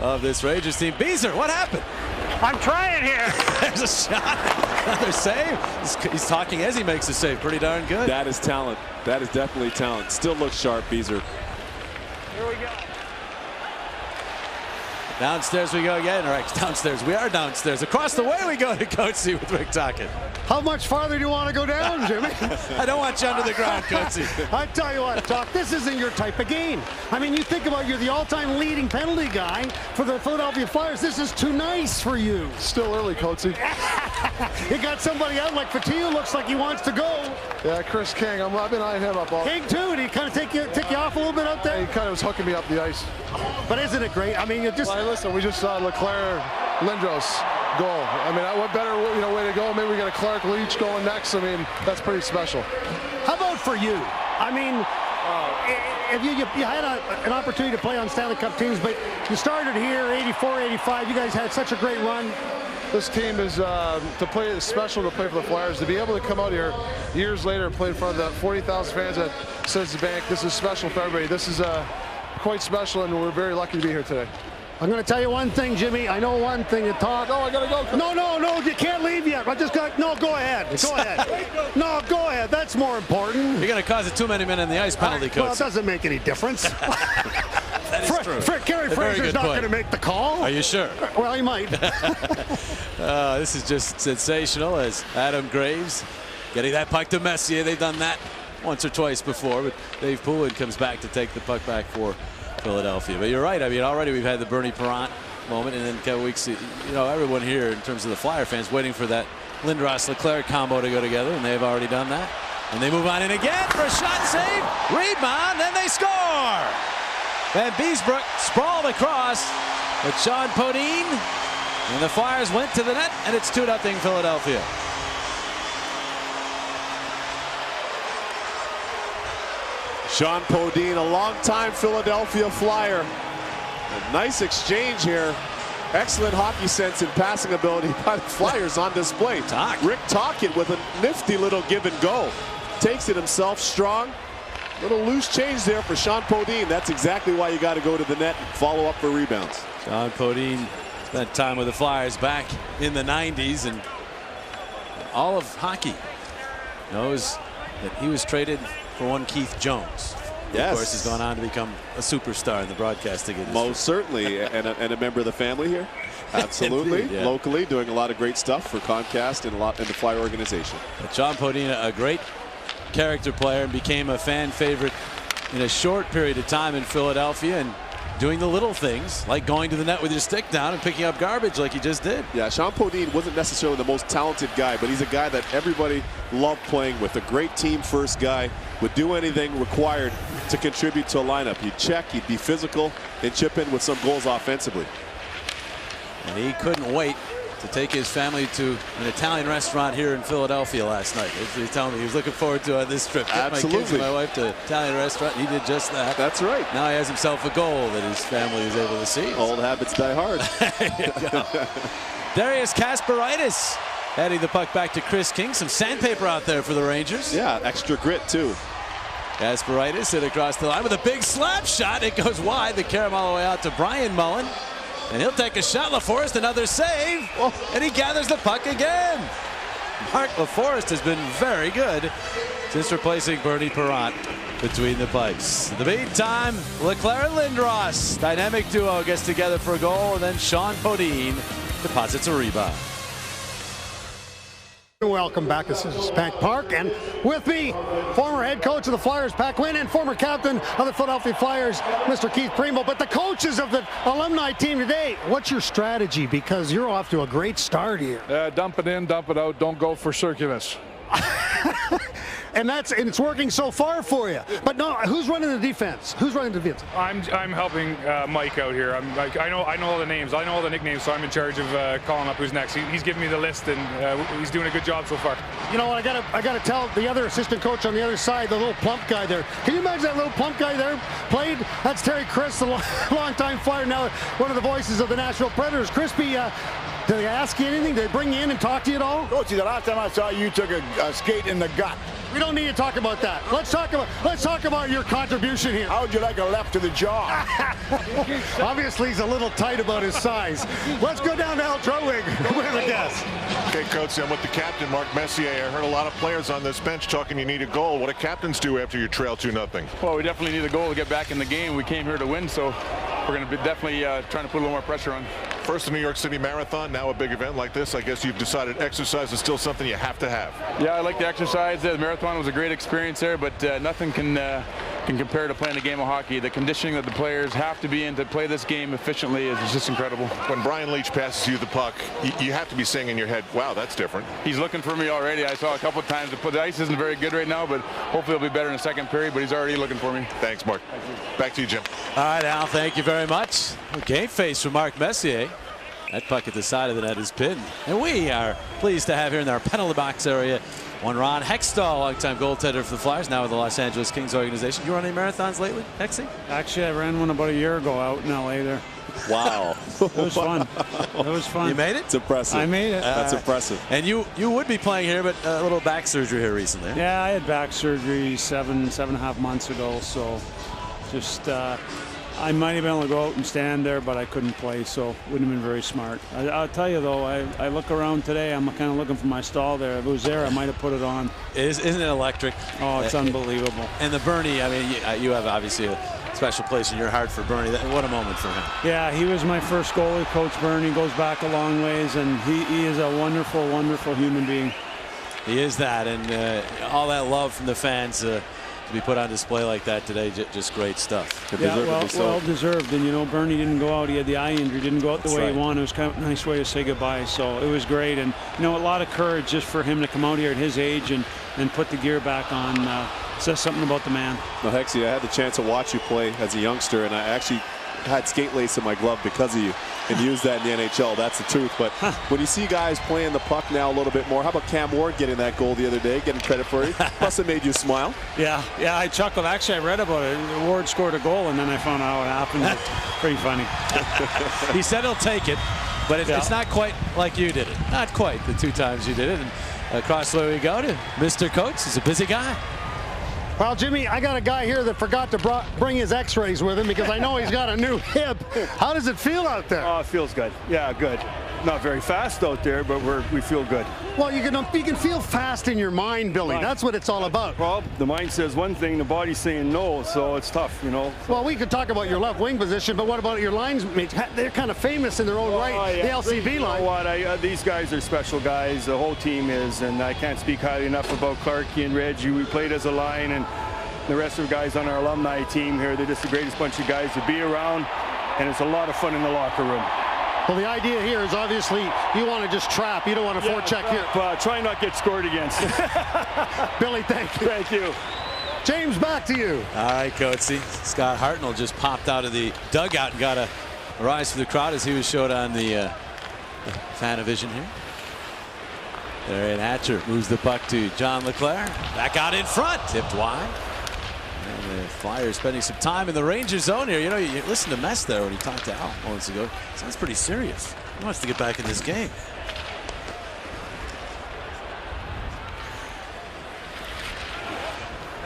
[SPEAKER 4] of this Rangers team. Beezer, what happened?
[SPEAKER 15] I'm trying here.
[SPEAKER 4] There's a shot. Another save. He's talking as he makes a save. Pretty darn good.
[SPEAKER 16] That is talent. That is definitely talent. Still looks sharp, Beezer.
[SPEAKER 15] Here we go.
[SPEAKER 4] Downstairs we go again. All right, downstairs. We are downstairs. Across the way we go to Coatsy with Rick Tocchet.
[SPEAKER 6] How much farther do you want to go down, Jimmy?
[SPEAKER 4] I don't want you under the ground, Coatsy.
[SPEAKER 6] I tell you what, Doc, this isn't your type of game. I mean, you think about you're the all-time leading penalty guy for the Philadelphia Flyers. This is too nice for you.
[SPEAKER 17] Still early, Coatsy.
[SPEAKER 6] You got somebody out like Fotiu, looks like he wants to go.
[SPEAKER 17] Yeah, Chris King. I've been eyeing him up all.
[SPEAKER 6] King too. Did he kind of take you off a little bit out there?
[SPEAKER 17] Yeah, he kind of was hooking me up the ice.
[SPEAKER 6] But isn't it great? I mean, you just.
[SPEAKER 17] Well, listen, we just saw Leclerc, Lindros goal. I mean, what better way to go? Maybe we got a Clark Leach going next. I mean, that's pretty special.
[SPEAKER 6] How about for you? I mean, if you had an opportunity to play on Stanley Cup teams, but you started here, 84, 85. You guys had such a great run.
[SPEAKER 17] This team is special to play for the Flyers. To be able to come out here years later and play in front of the 40,000 fans at Citizens Bank, this is special for everybody. This is quite special, and we're very lucky to be here today.
[SPEAKER 6] I'm going to tell you one thing, Jimmy. I know one thing to talk.
[SPEAKER 17] No, I got to go.
[SPEAKER 6] No, you can't leave yet. No, go ahead. Go ahead. No, go ahead. That's more important.
[SPEAKER 4] You're going to cause a too many men in the ice penalty, Coach.
[SPEAKER 6] Well, it doesn't make any difference.
[SPEAKER 4] That is true.
[SPEAKER 6] Kerry Fraser's not going to make the call.
[SPEAKER 4] Are you sure?
[SPEAKER 6] Well, he might.
[SPEAKER 4] This is just sensational as Adam Graves getting that puck to Messier. They've done that once or twice before, but Dave Poulin comes back to take the puck back for Philadelphia. But you're right. I mean, already we've had the Bernie Parent moment, and then Kevin Weeks, everyone here in terms of the Flyer fans waiting for that Lindros-Leclerc combo to go together, and they've already done that. And they move on in again for a shot save, rebound, then they score. Van Beesbrook sprawled across with Sean Podine, and the Flyers went to the net, and it's 2-0 Philadelphia.
[SPEAKER 9] Sean Podine, a longtime Philadelphia Flyer. A nice exchange here. Excellent hockey sense and passing ability by the Flyers on display. Rick Tocchet with a nifty little give and go. Takes it himself strong. Little loose change there for Sean Podine. That's exactly why you got to go to the net and follow up for rebounds.
[SPEAKER 4] Sean Podine spent time with the Flyers back in the 90s, and all of hockey knows that he was traded for one Keith Jones. Yes. Of course, he's gone on to become a superstar in the broadcasting industry.
[SPEAKER 16] Most certainly, and a member of the family here. Absolutely.
[SPEAKER 4] Indeed, yeah.
[SPEAKER 16] Locally, doing a lot of great stuff for Comcast and a lot in the Flyer organization.
[SPEAKER 4] But John Podine, a great character player, and became a fan favorite in a short period of time in Philadelphia, and doing the little things like going to the net with your stick down and picking up garbage like he just did.
[SPEAKER 16] Yeah, Sean Podine wasn't necessarily the most talented guy, but he's a guy that everybody loved playing with. A great team first guy, would do anything required to contribute to a lineup. He'd check, he'd be physical, and chip in with some goals offensively.
[SPEAKER 4] And he couldn't wait to take his family to an Italian restaurant here in Philadelphia last night. He's telling me he was looking forward to this trip. Get my kids and my wife to an Italian restaurant. He did just that.
[SPEAKER 16] That's right.
[SPEAKER 4] Now he has himself a goal that his family is able to see.
[SPEAKER 16] Old habits die hard.
[SPEAKER 4] There you go. Darius Kasparaitis heading the puck back to Chris King. Some sandpaper out there for the Rangers.
[SPEAKER 16] Yeah, extra grit too.
[SPEAKER 4] Kasparaitis hit across the line with a big slap shot. It goes wide. The carry all the way out to Brian Mullen. And he'll take a shot. LaForest, another save. And he gathers the puck again. Mark LaForest has been very good since replacing Bernie Perrant between the pipes. In the meantime, Leclerc and Lindros, dynamic duo, gets together for a goal, and then Sean Podine deposits a rebound.
[SPEAKER 6] Welcome back to Citizens Bank Park, and with me, former head coach of the Flyers, Pat Quinn, and former captain of the Philadelphia Flyers, Mr. Keith Primo. But the coaches of the alumni team today, what's your strategy? Because you're off to a great start here.
[SPEAKER 17] Dump it in, dump it out. Don't go for circulars.
[SPEAKER 6] And it's working so far for you. But no, who's running the defense? Who's running the defense?
[SPEAKER 7] I'm helping Mike out here. I know all the names. I know all the nicknames, so I'm in charge of calling up who's next. He's giving me the list, and he's doing a good job so far.
[SPEAKER 6] You know, I gotta tell the other assistant coach on the other side, the little plump guy there. Can you imagine that little plump guy there played? That's Terry Chris, the longtime Flyer, now one of the voices of the Nashville Predators. Crispy, did they ask you anything? Did they bring you in and talk to you at all?
[SPEAKER 18] Coach, the last time I saw you took a skate in the gut.
[SPEAKER 6] We don't need to talk about that. Let's talk about your contribution here.
[SPEAKER 18] How would you like a left to the jaw?
[SPEAKER 6] Obviously, he's a little tight about his size. Let's go down to Al Trowig with a guest.
[SPEAKER 3] Okay, Coach, I'm with the captain, Mark Messier. I heard a lot of players on this bench talking you need a goal. What do captains do after you trail 2-0?
[SPEAKER 8] Well, we definitely need a goal to get back in the game. We came here to win, so we're going to be definitely trying to put a little more pressure on.
[SPEAKER 3] First New York City Marathon, now a big event like this. I guess you've decided exercise is still something you have to have.
[SPEAKER 8] Yeah, I like the exercise. The marathon was a great experience there, but nothing can compare to playing a game of hockey. The conditioning that the players have to be in to play this game efficiently is just incredible.
[SPEAKER 3] When Brian Leach passes you the puck, you have to be saying in your head, wow, that's different.
[SPEAKER 8] He's looking for me already. I saw a couple of times. The ice isn't very good right now, but hopefully it'll be better in the second period, but he's already looking for me.
[SPEAKER 3] Thanks, Mark. Back to you, Jim.
[SPEAKER 4] All right, Al, thank you very much. Game face for Mark Messier. That puck at the side of the net is pinned. And we are pleased to have here in our penalty box area one Ron Hextall, longtime goaltender for the Flyers, now with the Los Angeles Kings organization. You run any marathons lately, Hexy?
[SPEAKER 19] Actually, I ran one about a year ago out in LA there.
[SPEAKER 16] Wow.
[SPEAKER 19] It was fun. It was fun.
[SPEAKER 4] You made it?
[SPEAKER 16] It's impressive.
[SPEAKER 19] I made it.
[SPEAKER 16] That's impressive.
[SPEAKER 4] And you would be playing here, but a little back surgery here recently.
[SPEAKER 19] Yeah, I had back surgery seven and a half months ago, so just I might have been able to go out and stand there, but I couldn't play, so it wouldn't have been very smart. I'll tell you, though, I look around today, I'm kind of looking for my stall there. If it was there, I might have put it on.
[SPEAKER 4] Isn't it electric?
[SPEAKER 19] Oh, it's unbelievable.
[SPEAKER 4] And the Bernie, I mean, you have obviously a special place in your heart for Bernie. What a moment for him.
[SPEAKER 19] Yeah, he was my first goalie. Coach Bernie goes back a long ways, and he is a wonderful, wonderful human being.
[SPEAKER 4] He is that, and all that love from the fans to be put on display like that today, just great stuff.
[SPEAKER 19] Yeah, well deserved. And you know, Bernie didn't go out. He had the eye injury, didn't go out the way he wanted. It was kind of a nice way to say goodbye. So it was great, and you know, a lot of courage just for him to come out here at his age and put the gear back on. Says something about the man.
[SPEAKER 16] No, Hexy, I had the chance to watch you play as a youngster, and I actually had skate lace in my glove because of you and used that in the NHL. That's the truth. But when you see guys playing the puck now a little bit more, how about Cam Ward getting that goal the other day, getting credit for it? Must have made you smile.
[SPEAKER 19] Yeah, I chuckled. Actually, I read about it. Ward scored a goal, and then I found out how it happened. It's pretty funny.
[SPEAKER 4] He said he'll take it, but it's not quite like you did it. Not quite the 2 times you did it. And across the way we go to Mr. Coates. He's a busy guy.
[SPEAKER 6] Well, Jimmy, I got a guy here that forgot to bring his x-rays with him because I know he's got a new hip. How does it feel out there?
[SPEAKER 20] Oh, it feels good. Yeah, good.
[SPEAKER 15] not very fast out there, but we feel good.
[SPEAKER 6] Well, you can feel fast in your mind, Billy. That's what it's all about.
[SPEAKER 15] Well, the mind says one thing, the body's saying no, so it's tough, you know.
[SPEAKER 6] Well, we could talk about your left wing position, but what about your lines mates? They're kind of famous in their own right.
[SPEAKER 15] Yeah.
[SPEAKER 6] The LCB line.
[SPEAKER 15] You know what? These guys are special guys. The whole team is, and I can't speak highly enough about Clarkie and Reggie. We played as a line, and the rest of the guys on our alumni team here, they're just the greatest bunch of guys to be around, and it's a lot of fun in the locker room.
[SPEAKER 6] Well, the idea here is obviously you want to just trap. You don't want to forecheck here.
[SPEAKER 15] Try not get scored against.
[SPEAKER 6] Billy, thank you.
[SPEAKER 15] Thank you.
[SPEAKER 6] James, back to you.
[SPEAKER 4] All right, Coatsy. Scott Hartnell just popped out of the dugout and got a rise for the crowd as he was showed on the Fanavision here. There, and Hatcher moves the puck to John Leclerc. Back out in front, tipped wide. And the Flyers spending some time in the Rangers zone here. You know, you listen to Mess there when he talked to Al moments ago. Sounds pretty serious. He wants to get back in this game.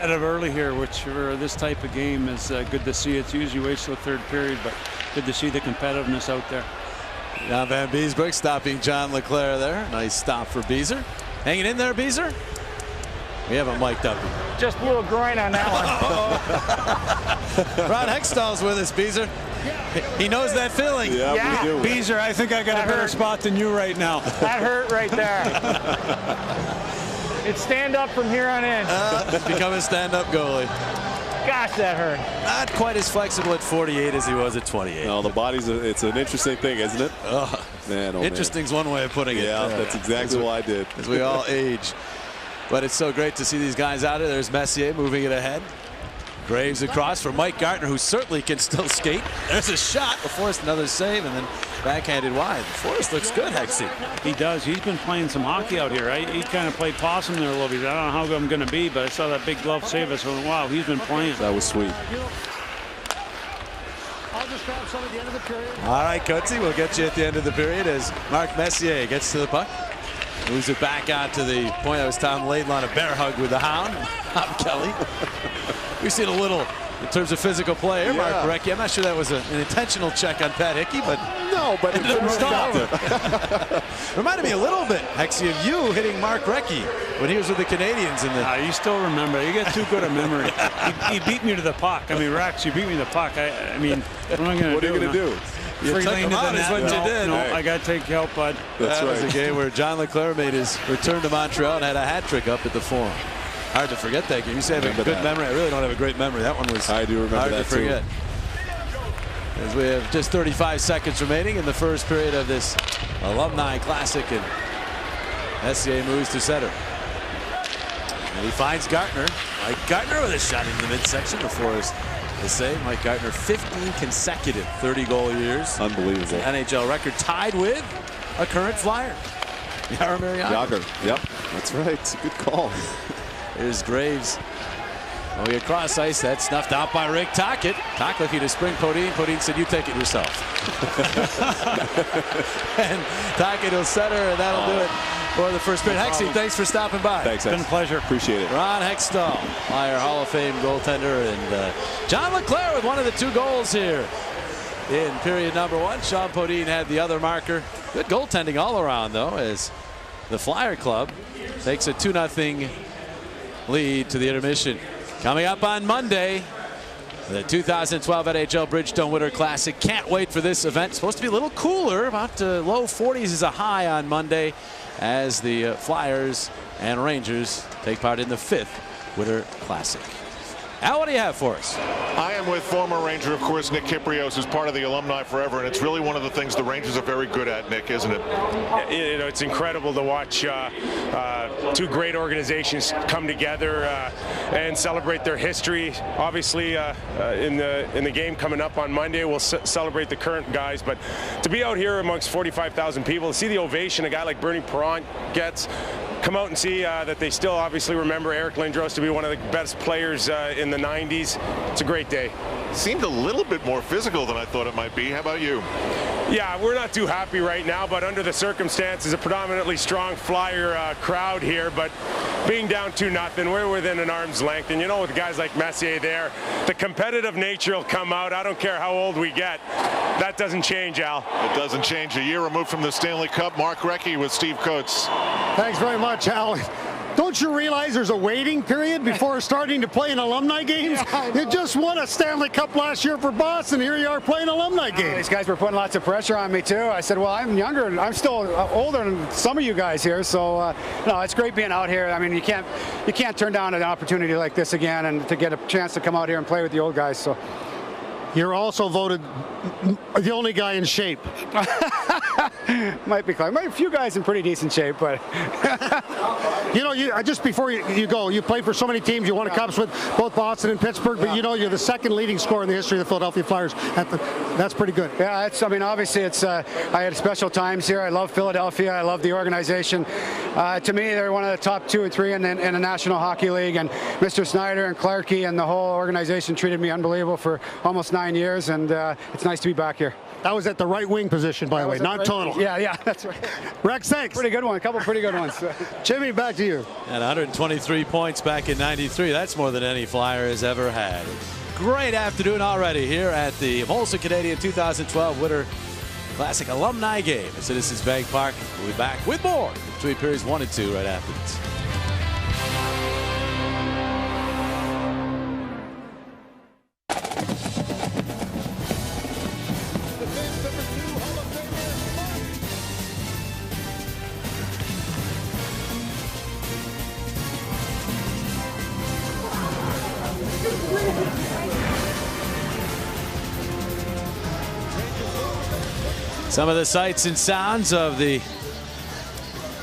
[SPEAKER 19] Out of early here, which for this type of game is good to see. It's usually waits till the third period, but good to see the competitiveness out there.
[SPEAKER 4] Jan Van Beesbroek stopping John Leclerc there. Nice stop for Beezer. Hanging in there, Beezer. We have him mic'd up.
[SPEAKER 20] Just a little groin on that
[SPEAKER 4] one. Ron Hextall's with us, Beezer. He knows that feeling.
[SPEAKER 19] Yeah, we do. Beezer, I think I got a better spot than you right now.
[SPEAKER 20] That hurt right there. It's stand up from here on in.
[SPEAKER 4] Become a stand-up goalie.
[SPEAKER 20] Gosh, that hurt.
[SPEAKER 4] Not quite as flexible at 48 as he was at 28.
[SPEAKER 16] No, the body's it's an interesting thing, isn't it? Man, oh,
[SPEAKER 4] interesting's one way of putting it.
[SPEAKER 16] Yeah, that's exactly what I did.
[SPEAKER 4] As we all age. But it's so great to see these guys out there. There's Messier moving it ahead. Graves across for Mike Gartner, who certainly can still skate. There's a shot. Forrest another save, and then backhanded wide. Forrest looks good, Hexy.
[SPEAKER 19] He does. He's been playing some hockey out here. He kind of played possum there a little bit. I don't know how good I'm going to be, but I saw that big glove save us. So, wow, he's been playing.
[SPEAKER 16] That was sweet.
[SPEAKER 6] I'll just grab some at the end of the period.
[SPEAKER 4] All right, Coatsy, we'll get you at the end of the period as Mark Messier gets to the puck. Moves it back out to the point. That was Tom Laidlaw, a bear hug with the Hound. Tom Kelly. We've seen a little in terms of physical play here. Mark Recchi. I'm not sure that was an intentional check on Pat Hickey, but
[SPEAKER 16] no, but it didn't stop.
[SPEAKER 4] Reminded me a little bit, Hexy, of you hitting Mark Recchi when he was with the Canadians in the.
[SPEAKER 19] You still remember? You get too good a memory. He beat me to the puck. I mean, Rex, you beat me to the puck. I mean, what am I going to do?
[SPEAKER 16] What are you going to do?
[SPEAKER 4] You took him out is what you did.
[SPEAKER 19] No, I got to take help, bud.
[SPEAKER 4] That was a game where John Leclerc made his return to Montreal and had a hat trick up at the Forum. Hard to forget that game. You say I have a good memory. I really don't have a great memory. That one was
[SPEAKER 16] I do remember
[SPEAKER 4] hard
[SPEAKER 16] that
[SPEAKER 4] to forget. As we have just 35 seconds remaining in the first period of this Alumni Classic, and Messier moves to center. And he finds Gartner. Mike Gartner with a shot in the midsection before the save. Mike Gartner, 15 consecutive 30-goal years.
[SPEAKER 16] Unbelievable.
[SPEAKER 4] NHL record tied with a current Flyer. Jaromir Jagr.
[SPEAKER 16] Yep, that's right. Good call.
[SPEAKER 4] Here's Graves. Going across ice. That's snuffed out by Rick Tocchet. Tocchet looking to spring Podine. Podine said, "You take it yourself." And Tocchet will center, and that'll do it for the first period. Hexy, thanks for stopping by.
[SPEAKER 16] Thanks,
[SPEAKER 19] It's been a pleasure.
[SPEAKER 16] Appreciate it.
[SPEAKER 4] Ron Hextall, Flyer Hall of Fame goaltender, and John Leclerc with one of the 2 goals here in period number 1. Sean Podine had the other marker. Good goaltending all around, though, as the Flyer Club takes a 2-0 lead to the intermission. Coming up on Monday, the 2012 NHL Bridgestone Winter Classic. Can't wait for this event. Supposed to be a little cooler. About low 40s is a high on Monday as the Flyers and Rangers take part in the 5th Winter Classic. Al, what do you have for us?
[SPEAKER 3] I am with former Ranger, of course, Nick Kypreos, who's part of the Alumni Forever, and it's really one of the things the Rangers are very good at, Nick, isn't it?
[SPEAKER 21] You know, it's incredible to watch 2 great organizations come together and celebrate their history. Obviously, in the game coming up on Monday, we'll celebrate the current guys, but to be out here amongst 45,000 people, to see the ovation a guy like Bernie Perron gets, come out and see that they still obviously remember Eric Lindros to be one of the best players in the 90s. It's a great day.
[SPEAKER 3] Seemed a little bit more physical than I thought it might be. How about you?
[SPEAKER 21] Yeah, we're not too happy right now, but under the circumstances, a predominantly strong Flyer crowd here, but being down 2-0, we're within an arm's length. And you know, with guys like Messier there, the competitive nature will come out. I don't care how old we get. That doesn't change, Al.
[SPEAKER 3] It doesn't change. A year removed from the Stanley Cup, Mark Recchi with Steve Coates.
[SPEAKER 6] Thanks very much, Al. Don't you realize there's a waiting period before starting to play in alumni games? You just won a Stanley Cup last year for Boston. Here you are playing alumni games.
[SPEAKER 1] These guys were putting lots of pressure on me, too. I said, well, I'm younger. I'm still older than some of you guys here. So, no, it's great being out here. I mean, you can't turn down an opportunity like this again and to get a chance to come out here and play with the old guys. So.
[SPEAKER 6] You're also voted the only guy in shape.
[SPEAKER 1] Might be close. A few guys in pretty decent shape, but
[SPEAKER 6] you know, just before you go, you played for so many teams. You won cups with both Boston and Pittsburgh, but you know you're the second leading scorer in the history of the Philadelphia Flyers. That's pretty good.
[SPEAKER 1] Yeah, I mean, obviously, I had special times here. I love Philadelphia. I love the organization. To me, they're one of the top 2 or 3 in the National Hockey League. And Mr. Snyder and Clarkey and the whole organization treated me unbelievable for almost 9 years, and it's nice to be back here.
[SPEAKER 6] That was at the right wing position, by the way, not total.
[SPEAKER 1] Yeah, that's right.
[SPEAKER 6] Rex, thanks.
[SPEAKER 1] Pretty good one. A couple pretty good ones.
[SPEAKER 6] Jimmy, back to you.
[SPEAKER 4] And 123 points back in '93. That's more than any Flyer has ever had. Great afternoon already here at the Molson Canadian 2012 Winter Classic Alumni Game at Citizens Bank Park. We'll be back with more. 3 periods 1 and 2 right after this. Some of the sights and sounds of the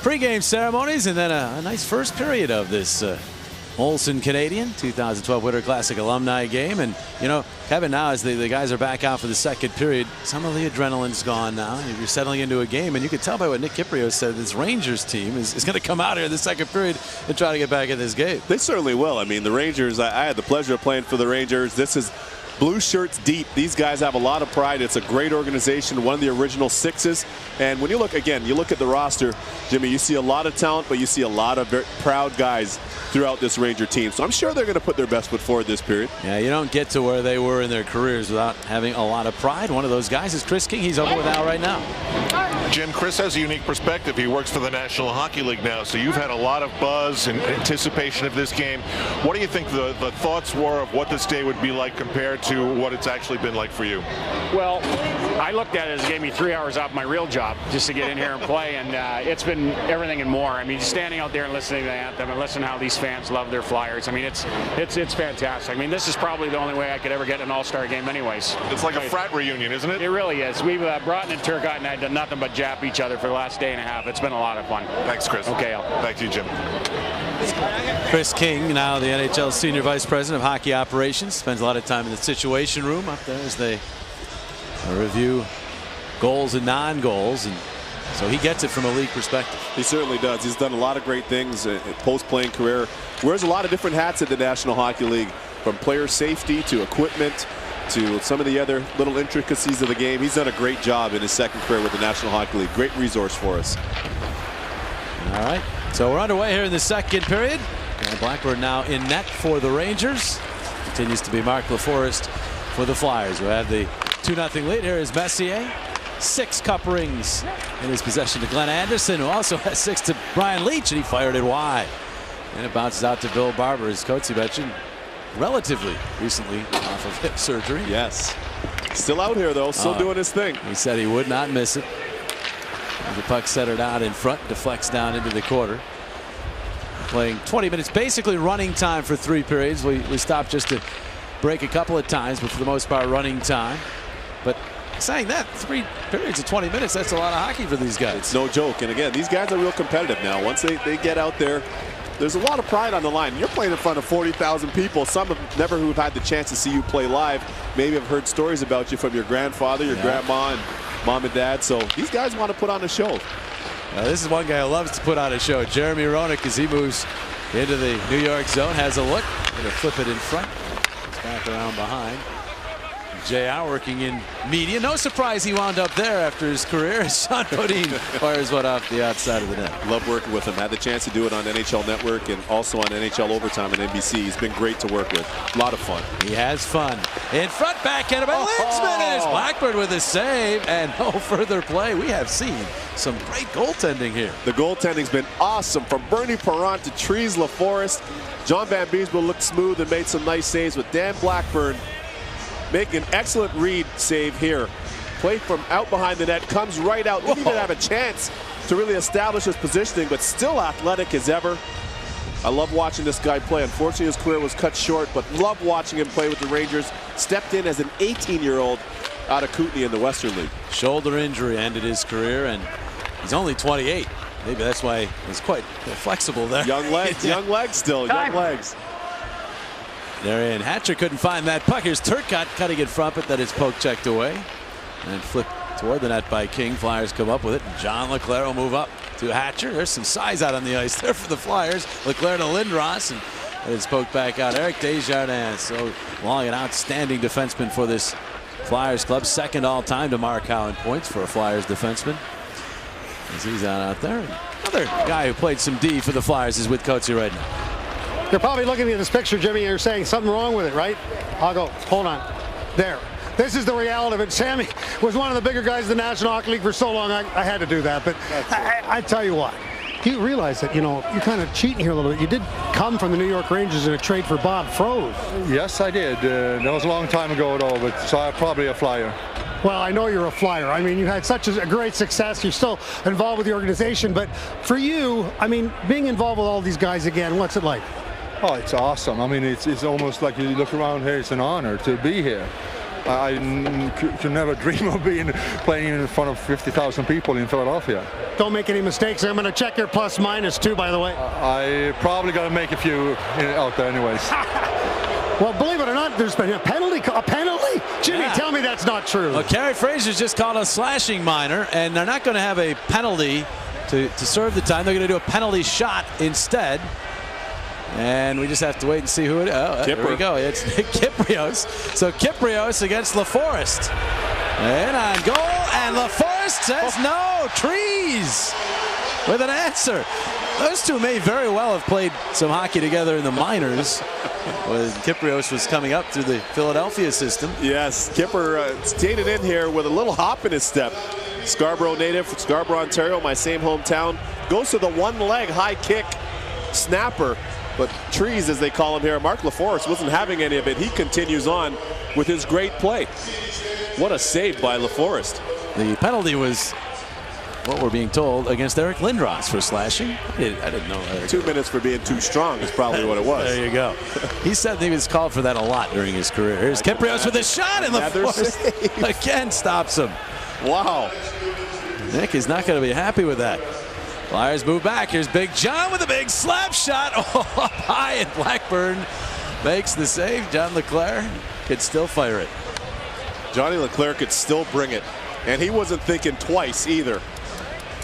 [SPEAKER 4] pregame ceremonies, and then a nice first period of this Molson Canadian 2012 Winter Classic Alumni Game. And you know, Kevin, now as the guys are back out for the second period, some of the adrenaline's gone now. You're settling into a game, and you can tell by what Nick Kiprio said, this Rangers team is going to come out here in the second period and try to get back in this game.
[SPEAKER 16] They certainly will. I mean, the Rangers, I had the pleasure of playing for the Rangers. This is blue shirts deep. These guys have a lot of pride. It's a great organization, one of the original 6s. And when you look, again, you look at the roster, Jimmy, you see a lot of talent, but you see a lot of very proud guys throughout this Ranger team. So I'm sure they're going to put their best foot forward this period.
[SPEAKER 4] Yeah, you don't get to where they were in their careers without having a lot of pride. One of those guys is Chris King. He's over with Al right now.
[SPEAKER 3] Jim, Chris has a unique perspective. He works for the National Hockey League now, so you've had a lot of buzz and anticipation of this game. What do you think the thoughts were of what this day would be like compared to what it's actually been like for you?
[SPEAKER 22] Well, I looked at it as it gave me 3 hours off my real job just to get in here and play, and it's been everything and more. I mean, standing out there and listening to the anthem and listening to how these fans love their Flyers. I mean, it's fantastic. I mean, this is probably the only way I could ever get an all-star game anyways.
[SPEAKER 3] It's like a frat reunion, isn't it?
[SPEAKER 22] It really is. We've Broughton and Turcotte and I done nothing but jap each other for the last day and a half. It's been a lot of fun.
[SPEAKER 3] Thanks, Chris.
[SPEAKER 22] Okay, Al.
[SPEAKER 3] Back to you, Jim.
[SPEAKER 4] Chris King, now the NHL Senior Vice President of Hockey Operations, spends a lot of time in the Situation Room up there as they review goals and non-goals, and so he gets it from a league perspective.
[SPEAKER 16] He certainly does. He's done a lot of great things post-playing career. Wears a lot of different hats at the National Hockey League, from player safety to equipment to some of the other little intricacies of the game. He's done a great job in his second career with the National Hockey League. Great resource for us.
[SPEAKER 4] All right, so we're underway here in the second period. Blackburn now in net for the Rangers. Continues to be Mark LaForest for the Flyers, who have the 2-0 lead. Here is Messier. 6 cup rings in his possession to Glenn Anderson, who also has 6 to Brian Leach, and he fired it wide. And it bounces out to Bill Barber, as Coates mentioned, relatively recently off of hip surgery.
[SPEAKER 16] Yes. Still out here, though, still doing his thing.
[SPEAKER 4] He said he would not miss it. And the puck centered out in front, deflects down into the quarter. Playing 20 minutes, basically running time for 3 periods. We stopped just to break a couple of times, but for the most part, running time. But saying that, 3 periods of 20 minutes, that's a lot of hockey for these guys.
[SPEAKER 16] It's no joke. And again, these guys are real competitive now. Once they get out there, there's a lot of pride on the line. You're playing in front of 40,000 people. Some have never who've had the chance to see you play live. Maybe have heard stories about you from your grandfather, your grandma, and mom and dad. So these guys want to put on a show.
[SPEAKER 4] This is one guy who loves to put on a show. Jeremy Roenick, as he moves into the New York zone, has a look. Going to flip it in front. It's back around behind. JR working in media. No surprise he wound up there after his career. Sean Bodine fires one off the outside of the net.
[SPEAKER 16] Love working with him. Had the chance to do it on NHL Network and also on NHL Overtime and NBC. He's been great to work with. A lot of fun.
[SPEAKER 4] He has fun. In front, backhanded by Lindsman, and it's Blackburn with a save and no further play. We have seen some great goaltending here.
[SPEAKER 16] The goaltending's been awesome from Bernie Parent to Trees LaForest. John Van Beesborough looked smooth and made some nice saves, but Dan Blackburn making an excellent read save here. Play from out behind the net, comes right out. Didn't even have a chance to really establish his positioning, but still athletic as ever. I love watching this guy play. Unfortunately, his career was cut short, but love watching him play with the Rangers. Stepped in as an 18-year-old out of Kootenay in the Western League.
[SPEAKER 4] Shoulder injury ended his career, and he's only 28. Maybe that's why he's quite flexible there.
[SPEAKER 16] Young legs, young legs still, young legs.
[SPEAKER 4] They're in. Hatcher couldn't find that puck. Here's Turcotte cutting in front, but that is poke checked away. And flipped toward the net by King. Flyers come up with it. And John Leclerc will move up to Hatcher. There's some size out on the ice there for the Flyers. Leclerc to Lindros, and it's poked back out. Eric Desjardins, so long, an outstanding defenseman for this Flyers club. Second all-time to Mark Howe in points for a Flyers defenseman. As he's out there. Another guy who played some D for the Flyers is with Coatsy right now.
[SPEAKER 6] You're probably looking at this picture, Jimmy, and you're saying something wrong with it, right? I'll go, hold on. There. This is the reality of it. Sammy was one of the bigger guys in the National Hockey League for so long. I had to do that. But I tell you what, you realize that, you know, you're kind of cheating here a little bit. You did come from the New York Rangers in a trade for Bob Froese.
[SPEAKER 2] Yes, I did. That was a long time ago, though, but so I'm probably a Flyer.
[SPEAKER 6] Well, I know you're a Flyer. I mean, you had such a great success. You're still involved with the organization. But for you, I mean, being involved with all these guys again, what's it like?
[SPEAKER 2] Oh, it's awesome. I mean, it's almost like you look around here, it's an honor to be here. I could never dream of playing in front of 50,000 people in Philadelphia.
[SPEAKER 6] Don't make any mistakes. I'm going to check your plus minus too, by the way.
[SPEAKER 2] I probably got to make a few out there anyways.
[SPEAKER 6] Well, believe it or not, there's been a penalty. A penalty? Jimmy,
[SPEAKER 4] Yeah.
[SPEAKER 6] tell me that's not true.
[SPEAKER 4] Well, Kerry Fraser's just called a slashing minor, and they're not going to have a penalty to serve the time. They're going to do a penalty shot instead. And we just have to wait and see who it is. Oh, here we go. It's Kyprios. So Kyprios against LaForest. And on goal, and LaForest says no. Trees with an answer. Those two may very well have played some hockey together in the minors when Kyprios was coming up through the Philadelphia system.
[SPEAKER 16] Yes, Kipper skated in here with a little hop in his step. Scarborough native, Scarborough, Ontario, my same hometown. Goes to the one-leg high kick snapper. But Trees, as they call him here, Mark LaForest wasn't having any of it. He continues on with his great play. What a save by LaForest.
[SPEAKER 4] The penalty was, what we're being told, against Eric Lindros for slashing. I didn't know.
[SPEAKER 16] 2 minutes for being too strong is probably what it was.
[SPEAKER 4] There you go. He said he was called for that a lot during his career. Here's Kyprios with a shot, and LaForest again stops him.
[SPEAKER 16] Wow.
[SPEAKER 4] Nick is not going to be happy with that. Flyers move back. Here's Big John with a big slap shot. Oh, up high, and Blackburn makes the save. John Leclerc could still fire it.
[SPEAKER 16] Johnny Leclerc could still bring it. And he wasn't thinking twice either.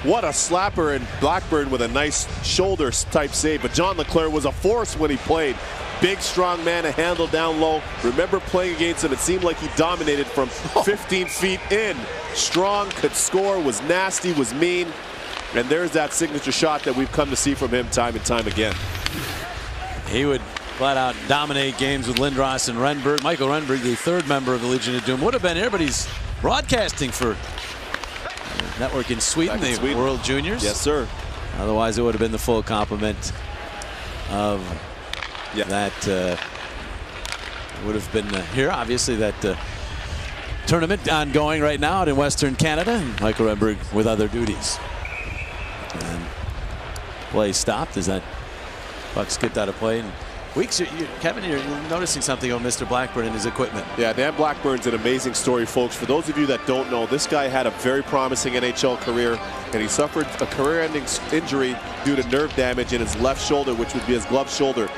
[SPEAKER 16] What a slapper, and Blackburn with a nice shoulder type save. But John Leclerc was a force when he played. Big, strong man to handle down low. Remember playing against him, it seemed like he dominated from 15 feet in. Strong, could score, was nasty, was mean. And there's that signature shot that we've come to see from him time and time again.
[SPEAKER 4] He would flat out dominate games with Lindros and Renberg. Michael Renberg, the third member of the Legion of Doom, would have been here, but he's broadcasting for a network in Sweden, the World Juniors.
[SPEAKER 16] Yes, sir.
[SPEAKER 4] Otherwise, it would have been the full complement of that. Would have been here, obviously, that tournament ongoing right now out in Western Canada. And Michael Renberg with other duties. And play stopped as that puck skipped out of play and Weeks, Kevin, you're noticing something on Mr. Blackburn and his equipment.
[SPEAKER 16] Yeah, Dan Blackburn's an amazing story, folks. For those of you that don't know, this guy had a very promising NHL career, and he suffered a career-ending injury due to nerve damage in his left shoulder, which would be his glove shoulder.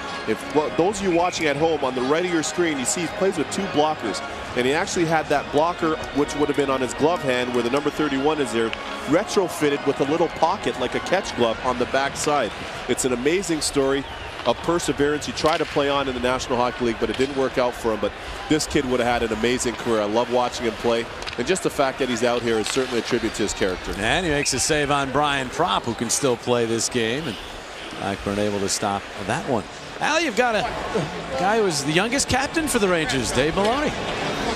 [SPEAKER 16] Those of you watching at home, on the right of your screen, you see he plays with 2 blockers, and he actually had that blocker, which would have been on his glove hand, where the number 31 is there, retrofitted with a little pocket like a catch glove on the back side. It's an amazing story of perseverance. He tried to play on in the National Hockey League, but it didn't work out for him. But this kid would have had an amazing career. I love watching him play, and just the fact that he's out here is certainly a tribute to his character.
[SPEAKER 4] And he makes a save on Brian Propp, who can still play this game, and Blackburn able to stop that one. Al, you've got a guy who was the youngest captain for the Rangers, Dave Maloney.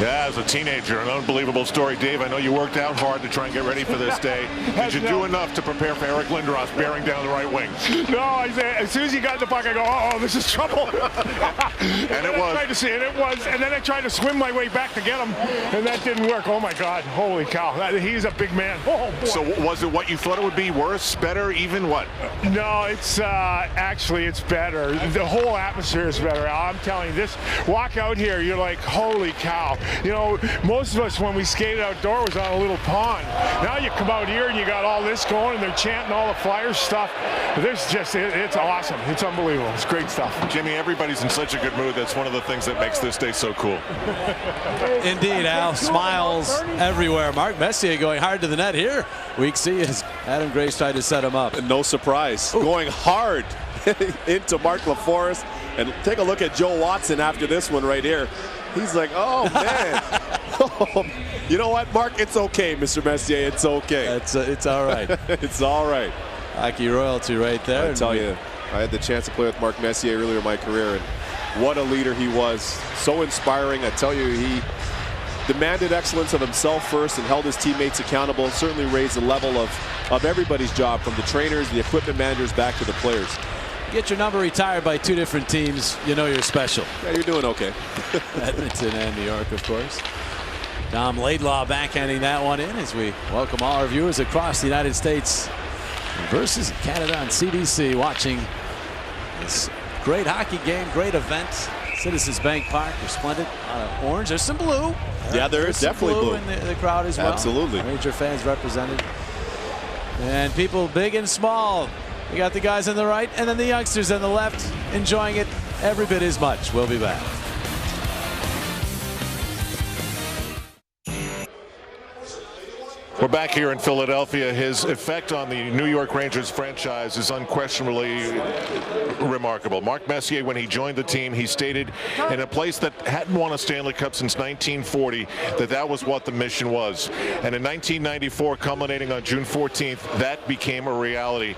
[SPEAKER 3] Yeah, as a teenager, an unbelievable story. Dave, I know you worked out hard to try and get ready for this day. Did you do enough to prepare for Eric Lindros bearing down the right wing?
[SPEAKER 10] No, as soon as he got the puck, I go, oh, this is trouble.
[SPEAKER 3] And it was.
[SPEAKER 10] I tried to see it. It was. And then I tried to swim my way back to get him, and that didn't work. Oh, my God. Holy cow. He's a big man. Oh, boy.
[SPEAKER 3] So was it what you thought it would be? Worse, better, even what?
[SPEAKER 10] No, it's actually, it's better. The whole atmosphere is better, Al. I'm telling you, this walk out here, you're like, holy cow. You know, most of us, when we skated outdoor, was on a little pond. Now you come out here and you got all this going, and they're chanting all the Flyers stuff. There's just, it's awesome. It's unbelievable. It's great stuff.
[SPEAKER 3] Jimmy, everybody's in such a good mood. That's one of the things that makes this day so cool.
[SPEAKER 4] Indeed, Al. Smiles everywhere. Mark Messier going hard to the net here. Week C as Adam Grace tried to set him up.
[SPEAKER 16] And no surprise, going hard into Mark LaForest. And take a look at Joe Watson after this one right here. He's like, oh, man. You know what, Mark? It's okay, Mr. Messier. It's okay.
[SPEAKER 4] It's all right.
[SPEAKER 16] It's all right.
[SPEAKER 4] Hockey royalty right there.
[SPEAKER 16] I tell you, I had the chance to play with Mark Messier earlier in my career, and what a leader he was. So inspiring. I tell you, he demanded excellence of himself first and held his teammates accountable. Certainly raised the level of everybody's job, from the trainers, the equipment managers, back to the players.
[SPEAKER 4] Get your number retired by 2 different teams, you know you're special.
[SPEAKER 16] Yeah, you're doing okay.
[SPEAKER 4] Edmonton and New York, of course. Dom Laidlaw backhanding that one in as we welcome all our viewers across the United States versus Canada on CBC, watching this great hockey game, great event. Citizens Bank Park, resplendent. Orange, there's some blue.
[SPEAKER 16] Yeah, there is definitely blue
[SPEAKER 4] in the crowd as well.
[SPEAKER 16] Absolutely.
[SPEAKER 4] Ranger fans represented. And people big and small. We got the guys on the right and then the youngsters on the left enjoying it every bit as much. We'll be back.
[SPEAKER 3] We're back here in Philadelphia. His effect on the New York Rangers franchise is unquestionably remarkable. Mark Messier, when he joined the team, he stated in a place that hadn't won a Stanley Cup since 1940 that was what the mission was. And in 1994, culminating on June 14th, that became a reality.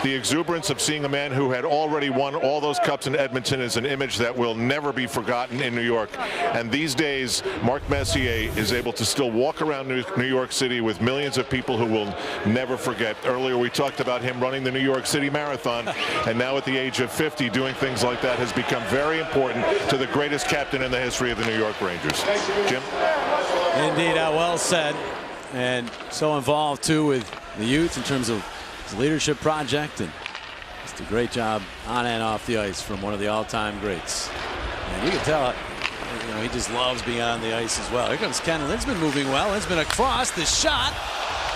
[SPEAKER 3] The exuberance of seeing a man who had already won all those cups in Edmonton is an image that will never be forgotten in New York. And these days, Mark Messier is able to still walk around New York City with millions of people who will never forget. Earlier we talked about him running the New York City Marathon, and now at the age of 50 doing things like that has become very important to the greatest captain in the history of the New York Rangers. Jim?
[SPEAKER 4] Indeed, well said, and so involved too with the youth in terms of his leadership project, and just a great job on and off the ice from one of the all-time greats. And you can tell he just loves being on the ice as well. Here comes Ken Lindsman moving well. Lindsman across the shot.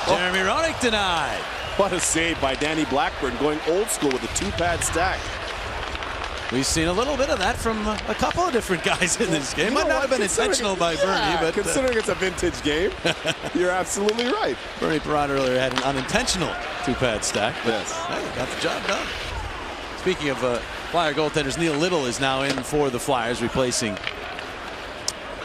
[SPEAKER 4] Jeremy Roenick denied.
[SPEAKER 16] What a save by Danny Blackburn, going old school with a 2-pad stack.
[SPEAKER 4] We've seen a little bit of that from a couple of different guys in this game. Might not have been intentional by Bernie, but
[SPEAKER 16] considering it's a vintage game, you're absolutely right.
[SPEAKER 4] Bernie Perron earlier had an unintentional 2-pad stack.
[SPEAKER 16] Yes.
[SPEAKER 4] Hey, got the job done. Speaking of Flyer goaltenders, Neil Little is now in for the Flyers, replacing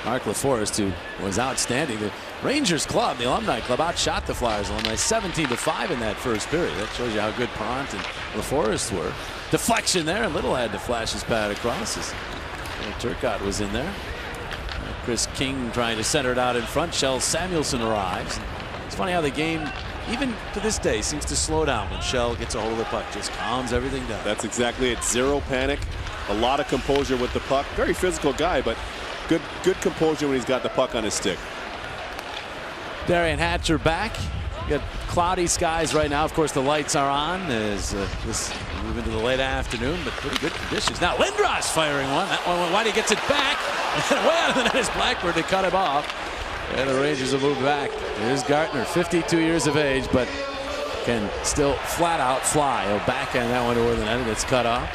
[SPEAKER 4] Mark LaForest, who was outstanding. The Rangers club, the alumni club, outshot the Flyers alumni 17-5 in that first period. That shows you how good Perrant and LaForest were. Deflection there, and Little had to flash his pad across. Turcotte was in there. Chris King trying to center it out in front. Shell Samuelson arrives. It's funny how the game, even to this day, seems to slow down when Shell gets a hold of the puck. Just calms everything down.
[SPEAKER 16] That's exactly it. Zero panic. A lot of composure with the puck. Very physical guy, but good composure when he's got the puck on his stick.
[SPEAKER 4] Darian Hatcher back. got cloudy skies right now. Of course, the lights are on as this move into the late afternoon, but pretty good conditions. Now Lindros firing one. That one went wide. He gets it back. And way out of the net is Blackburn to cut him off. And the Rangers will move back. Here's Gartner, 52 years of age, but can still flat out fly. He'll backhand that one over the net. It gets cut off.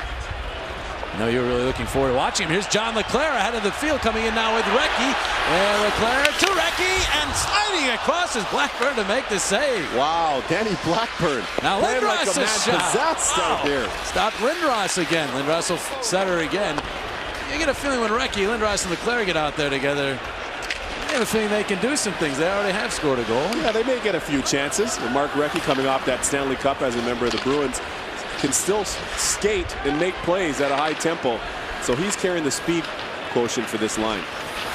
[SPEAKER 4] I know you're really looking forward to watching him. Here's John Leclerc ahead of the field, coming in now with Recchi. And Leclerc to Recchi, and sliding across is Blackburn to make the save.
[SPEAKER 16] Wow, Danny Blackburn.
[SPEAKER 4] Now Lindros is shot.
[SPEAKER 16] Out here.
[SPEAKER 4] Stop Lindros again. Lindros will set her again. You get a feeling when Recchi, Lindros, and Leclerc get out there together, I have a feeling they can do some things. They already have scored a goal.
[SPEAKER 16] Yeah, they may get a few chances. And Mark Recchi, coming off that Stanley Cup as a member of the Bruins, can still skate and make plays at a high tempo. So he's carrying the speed quotient for this line.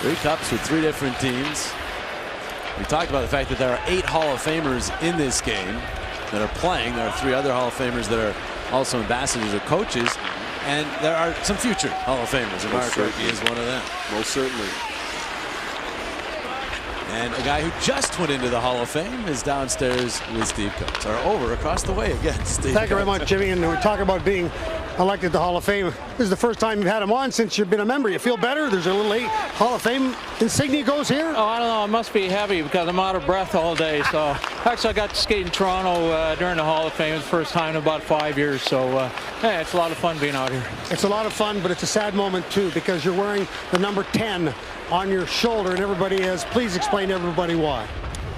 [SPEAKER 4] 3 cups with 3 different teams. We talked about the fact that there are 8 Hall of Famers in this game that are playing. There are 3 other Hall of Famers that are also ambassadors or coaches. And there are some future Hall of Famers, and Mark Recchi is one of them.
[SPEAKER 16] Most certainly.
[SPEAKER 4] And a guy who just went into the Hall of Fame is downstairs with Steve Coates. Or over across the way again, Steve.
[SPEAKER 6] Thank you very much, Jimmy. And we talk about being elected to the Hall of Fame. This is the first time you've had him on since you've been a member. You feel better? There's a little late Hall of Fame insignia goes here?
[SPEAKER 20] Oh, I don't know. It must be heavy because I'm out of breath all day. So actually, I got to skate in Toronto during the Hall of Fame. It's the first time in about 5 years. So yeah, it's a lot of fun being out here.
[SPEAKER 6] It's a lot of fun, but it's a sad moment too because you're wearing the number 10 on your shoulder, and everybody is. Please explain to everybody why.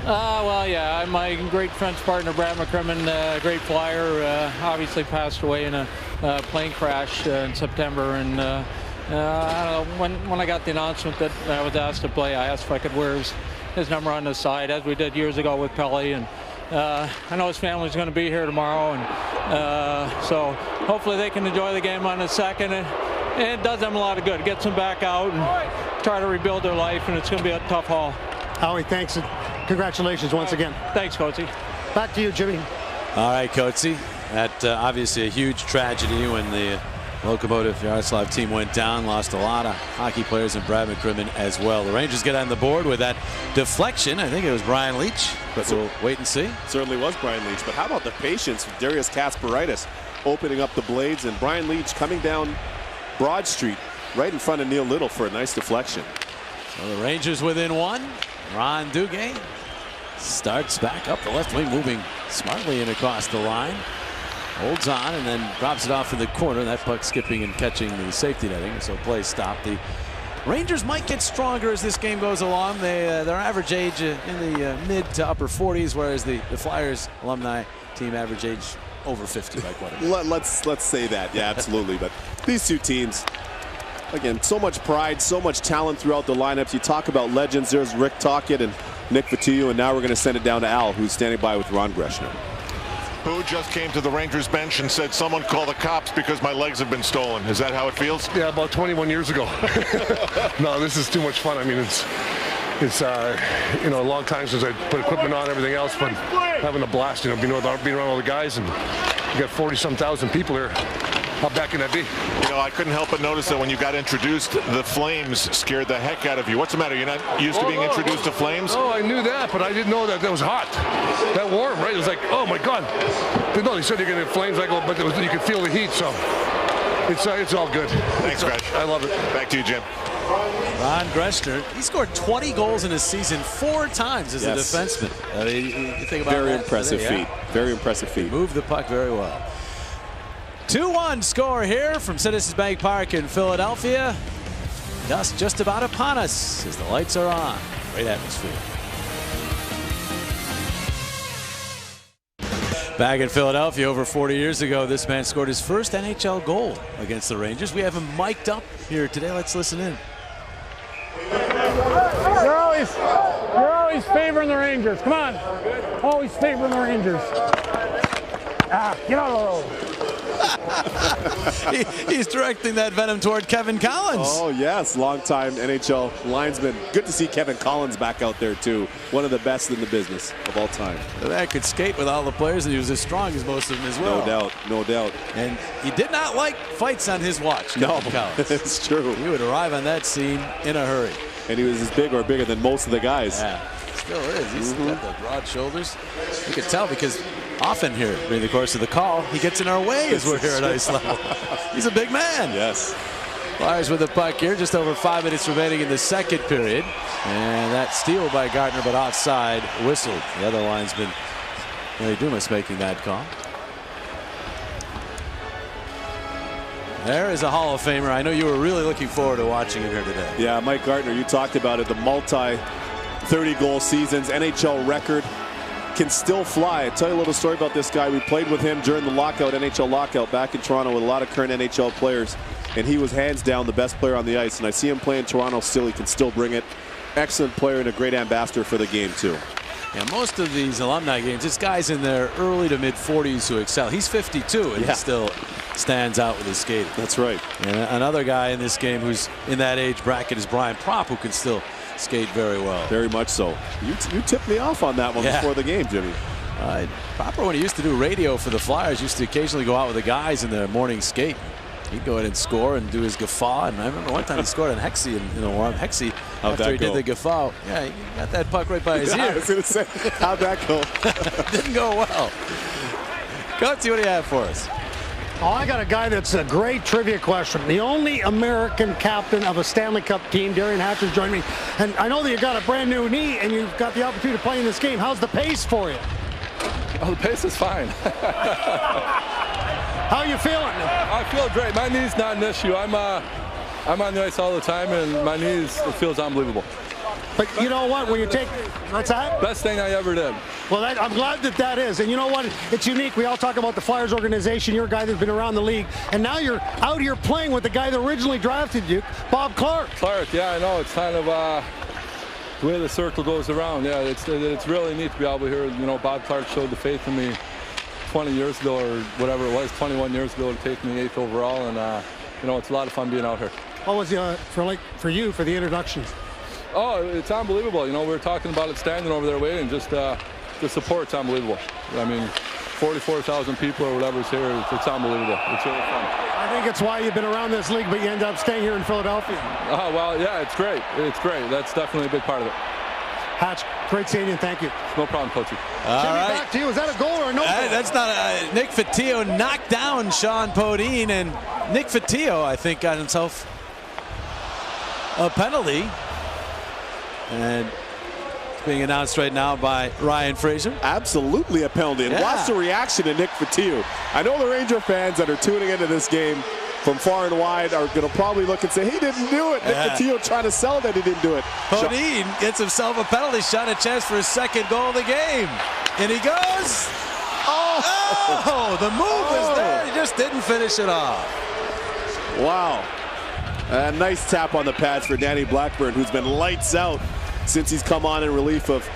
[SPEAKER 20] Well, yeah, my great French partner, Brad McCrimmon, great flyer, obviously passed away in a plane crash in September. And I don't know, when I got the announcement that I was asked to play, I asked if I could wear his number on the side, as we did years ago with Pelly. And I know his family's going to be here tomorrow, and so hopefully they can enjoy the game on the second. And it does them a lot of good. It gets them back out and try to rebuild their life, and it's going to be a tough haul.
[SPEAKER 6] Howie, thanks, and congratulations once again.
[SPEAKER 20] Thanks, Coatsy.
[SPEAKER 6] Back to you, Jimmy.
[SPEAKER 4] All right, Coatsy. That obviously a huge tragedy when the Lokomotiv Yaroslavl team went down, lost a lot of hockey players, and Brad McCrimmon as well. The Rangers get on the board with that deflection. I think it was Brian Leach, but we'll wait and see.
[SPEAKER 16] Certainly was Brian Leach, but how about the patience of Darius Kasparaitis opening up the blades, and Brian Leach coming down Broad Street right in front of Neil Little for a nice deflection.
[SPEAKER 4] So the Rangers within 1. Ron Duguay starts back up the left wing, moving smartly in across the line. Holds on and then drops it off in the corner. That puck skipping and catching the safety netting, so play stopped. The Rangers might get stronger as this game goes along. Their average age in the mid to upper 40s, whereas the Flyers alumni team average age over 50 by quite a bit.
[SPEAKER 16] Let's say that, yeah, absolutely. But these two teams, again, so much pride, so much talent throughout the lineups. You talk about legends. There's Rick Tocchet and Nick Fotiu, and now we're going to send it down to Al, who's standing by with Ron Greshner.
[SPEAKER 3] Who just came to the Rangers bench and said, someone call the cops because my legs have been stolen. Is that how it feels?
[SPEAKER 17] Yeah, about 21 years ago. No, this is too much fun. I mean, it's you know, a long time since I put equipment on, everything else, but having a blast, you know, being around all the guys, and you got 40-some thousand people here. How bad can that be?
[SPEAKER 3] You know, I couldn't help but notice that when you got introduced, the flames scared the heck out of you. What's the matter? You're not used to being introduced to flames?
[SPEAKER 17] Oh, I knew that, but I didn't know that was hot. That warm, right? It was like, oh my God. No, they said you're going to get flames, like, but you could feel the heat, so it's all good.
[SPEAKER 3] Thanks, Gresh.
[SPEAKER 17] I love it.
[SPEAKER 3] Back to you, Jim.
[SPEAKER 4] Ron Greshner, he scored 20 goals in a season 4 times as a defenseman. You think about
[SPEAKER 16] very impressive feat. Very impressive feat.
[SPEAKER 4] Moved the puck very well. 2-1 score here from Citizens Bank Park in Philadelphia. Dusk just about upon us as the lights are on. Great atmosphere. Back in Philadelphia over 40 years ago, this man scored his first NHL goal against the Rangers. We have him mic'd up here today. Let's listen in.
[SPEAKER 13] You're always favoring the Rangers. Come on. Always favoring the Rangers. Get out of the road.
[SPEAKER 4] He's directing that venom toward Kevin Collins.
[SPEAKER 16] Oh, yes. Longtime NHL linesman. Good to see Kevin Collins back out there, too. One of the best in the business of all time.
[SPEAKER 4] That could skate with all the players, and he was as strong as most of them as well.
[SPEAKER 16] No doubt. No doubt.
[SPEAKER 4] And he did not like fights on his watch, Kevin Collins.
[SPEAKER 16] It's true.
[SPEAKER 4] He would arrive on that scene in a hurry.
[SPEAKER 16] And he was as big or bigger than most of the guys.
[SPEAKER 4] Yeah, still is. He's got the broad shoulders. You can tell because often here during the course of the call, he gets in our way as we're here at ice level. He's a big man.
[SPEAKER 16] Yes.
[SPEAKER 4] Flyers with the puck here, just over 5 minutes remaining in the second period. And that steal by Gardner, but offside, whistled. The other linesman, Larry Dumas, making that call. There is a Hall of Famer. I know you were really looking forward to watching him here today.
[SPEAKER 16] Yeah, Mike Gardner, you talked about it, the multi-30-goal seasons, NHL record. Can still fly. I'll tell you a little story about this guy. We played with him during the lockout, NHL lockout, back in Toronto with a lot of current NHL players, and he was hands down the best player on the ice. And I see him play in Toronto still. He can still bring it. Excellent player and a great ambassador for the game too.
[SPEAKER 4] Yeah, most of these alumni games, it's guys in their early to mid 40s who excel. He's 52 and he still stands out with his skating.
[SPEAKER 16] That's right.
[SPEAKER 4] And another guy in this game who's in that age bracket is Brian Propp, who can still skate very well.
[SPEAKER 16] Very much so. You tipped me off on that one before the game, Jimmy.
[SPEAKER 4] Proper, when he used to do radio for the Flyers, used to occasionally go out with the guys in their morning skate. He'd go ahead and score and do his guffaw. And I remember one time he scored on Hexie in the warm. Hexie, after he did the guffaw, he got that puck right by his ear.
[SPEAKER 16] I was going to say, how'd that go?
[SPEAKER 4] Didn't go well. Coach, what do you have for us?
[SPEAKER 6] Oh, I got a guy that's a great trivia question. The only American captain of a Stanley Cup team, Darian Hatcher's joined me. And I know that you've got a brand new knee and you've got the opportunity to play in this game. How's the pace for you?
[SPEAKER 5] Oh, the pace is fine.
[SPEAKER 6] How are you feeling?
[SPEAKER 5] I feel great. My knee's not an issue. I'm on the ice all the time, and my knees, it feels unbelievable.
[SPEAKER 6] But you know what? When you take, what's that?
[SPEAKER 5] Best thing I ever did.
[SPEAKER 6] Well, I'm glad that is. And you know what? It's unique. We all talk about the Flyers organization. You're a guy that's been around the league. And now you're out here playing with the guy that originally drafted you, Bob Clarke.
[SPEAKER 5] Clarke, yeah, I know. It's kind of the way the circle goes around. Yeah, it's really neat to be able to hear, Bob Clarke showed the faith in me 20 years ago or whatever it was, 21 years ago to take me 8th overall. And, it's a lot of fun being out here.
[SPEAKER 6] What was for you for the introductions?
[SPEAKER 5] Oh, it's unbelievable. We were talking about it standing over there waiting. Just the support's unbelievable. I mean, 44,000 people or whatever's here. It's unbelievable. It's really fun.
[SPEAKER 6] I think it's why you've been around this league, but you end up staying here in Philadelphia.
[SPEAKER 5] Oh, well, yeah, it's great. It's great. That's definitely a big part of it.
[SPEAKER 6] Hatch, great seeing you. Thank you.
[SPEAKER 5] No problem, Coachy.
[SPEAKER 4] All right.
[SPEAKER 6] Back to you. Is that a goal or a no goal?
[SPEAKER 4] That's not Nick Fotiu knocked down Sean Podine, and Nick Fotiu, I think, got himself a penalty. And it's being announced right now by Ryan Fraser.
[SPEAKER 16] Absolutely a penalty. And watch the reaction of Nick Fotiu. I know the Ranger fans that are tuning into this game from far and wide are going to probably look and say, he didn't do it. Nick Fotiu trying to sell that he didn't do it.
[SPEAKER 4] Podine gets himself a penalty shot, a chance for his second goal of the game. And he goes. Oh, the move was there. He just didn't finish it off.
[SPEAKER 16] Wow. A nice tap on the pads for Danny Blackburn, who's been lights out since he's come on in relief of